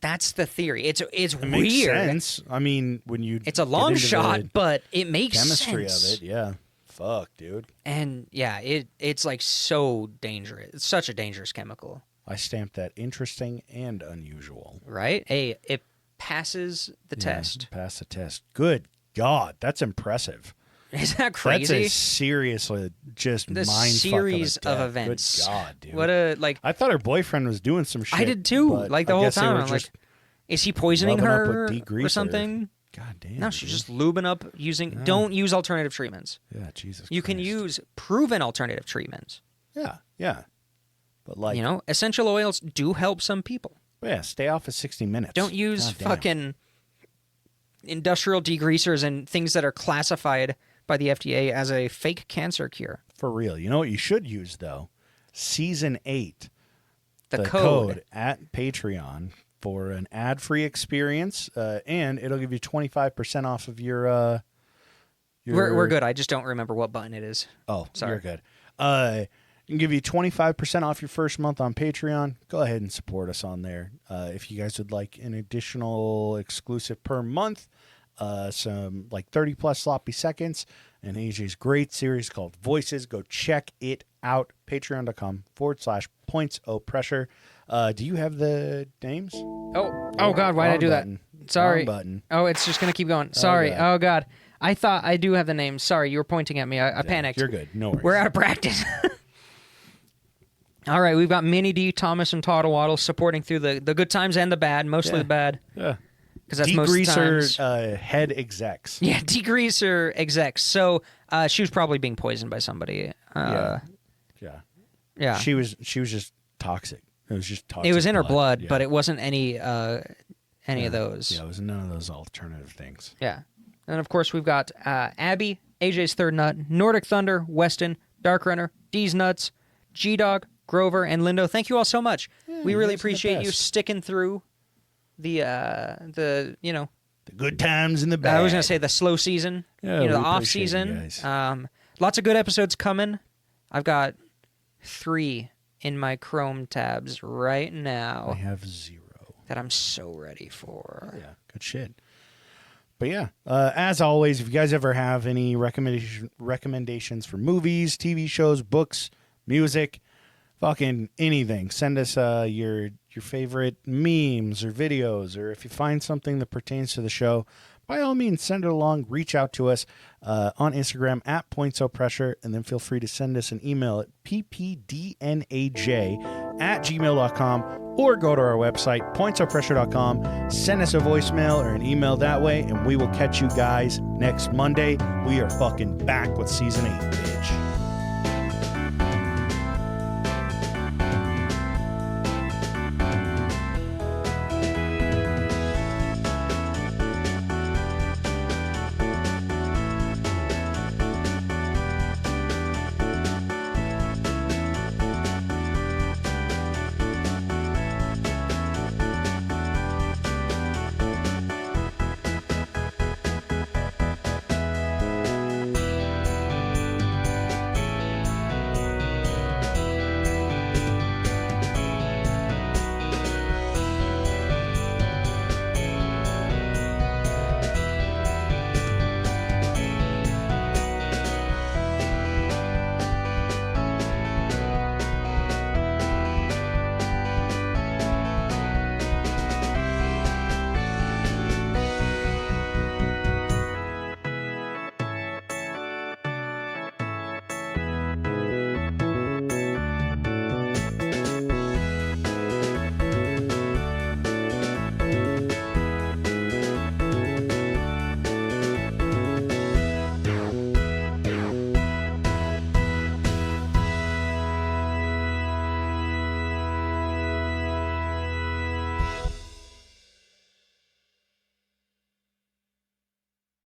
that's the theory. It's It weird. makes sense. I mean, when you It's a long get into shot, the but it makes chemistry sense. of it, yeah. Fuck, dude. And yeah, it's like so dangerous. It's such a dangerous chemical. I stamped that interesting and unusual. Right? Hey, it passes the test. Pass the test. Good God, that's impressive. Isn't that crazy? That's a seriously just The mind series fuck of death. events. Good God, dude. What a like. I thought her boyfriend was doing some shit. I did too. but Like the I whole guess they time, were I'm just like, is he poisoning rubbing up her with or degreaser. something? God damn. No, she's dude. just lubing up using. Don't use alternative treatments. Yeah, Jesus. You can Christ. use proven alternative treatments. Yeah. But like, You know, essential oils do help some people. yeah, stay off of 60 Minutes. Don't use God damn. fucking industrial degreasers and things that are classified by the FDA as a fake cancer cure. For real. You know what you should use though? Season 8. The code. at Patreon for an ad-free experience, and it'll give you 25% off of your. We're good. I just don't remember what button it is. Oh, Sorry. you're good. You can give you 25% off your first month on Patreon. Go ahead and support us on there. If you guys would like an additional exclusive per month, some like 30 plus sloppy seconds, and AJ's great series called Voices, go check it out. Patreon.com/points-o-pressure. Do you have the names? Oh God! Why did I do button. that? Sorry. Wrong button. Oh, it's just gonna keep going. Sorry. God. Oh God. I thought I do have the names. Sorry, you were pointing at me. I panicked. You're good. No worries. We're out of practice. All right, we've got Minnie D, Thomas, and Todd Waddle supporting through the good times and the bad, mostly the bad. Yeah. Because that's most times. Degreaser head execs. Yeah, degreaser execs. So she was probably being poisoned by somebody. Yeah. She was just toxic. It was just toxic. It was in her blood, yeah. but it wasn't any of those. Yeah, it was none of those alternative things. Yeah. And of course, we've got Abby, AJ's Third Nut, Nordic Thunder, Weston, Dark Runner, D's Nuts, G-Dog, Grover, and Lindo. Thank you all so much. Yeah, we you really guys are the appreciate you best. sticking through the The good times and the bad. I was going to say the slow season, Yeah, the we off appreciate you season. guys. Lots of good episodes coming. I've got 3 in my Chrome tabs right I now have 0. that I'm so ready for. Yeah, good shit. But yeah, as always, if you guys ever have any recommendations for movies, TV shows, books, music, fucking anything, send us your favorite memes or videos, or if you find something that pertains to the show, by all means, send it along. Reach out to us on Instagram at pointsopressure, and then feel free to send us an email at ppdnaj@gmail.com, or go to our website, pointsopressure.com. Send us a voicemail or an email that way, and we will catch you guys next Monday. We are fucking back with Season 8, bitch.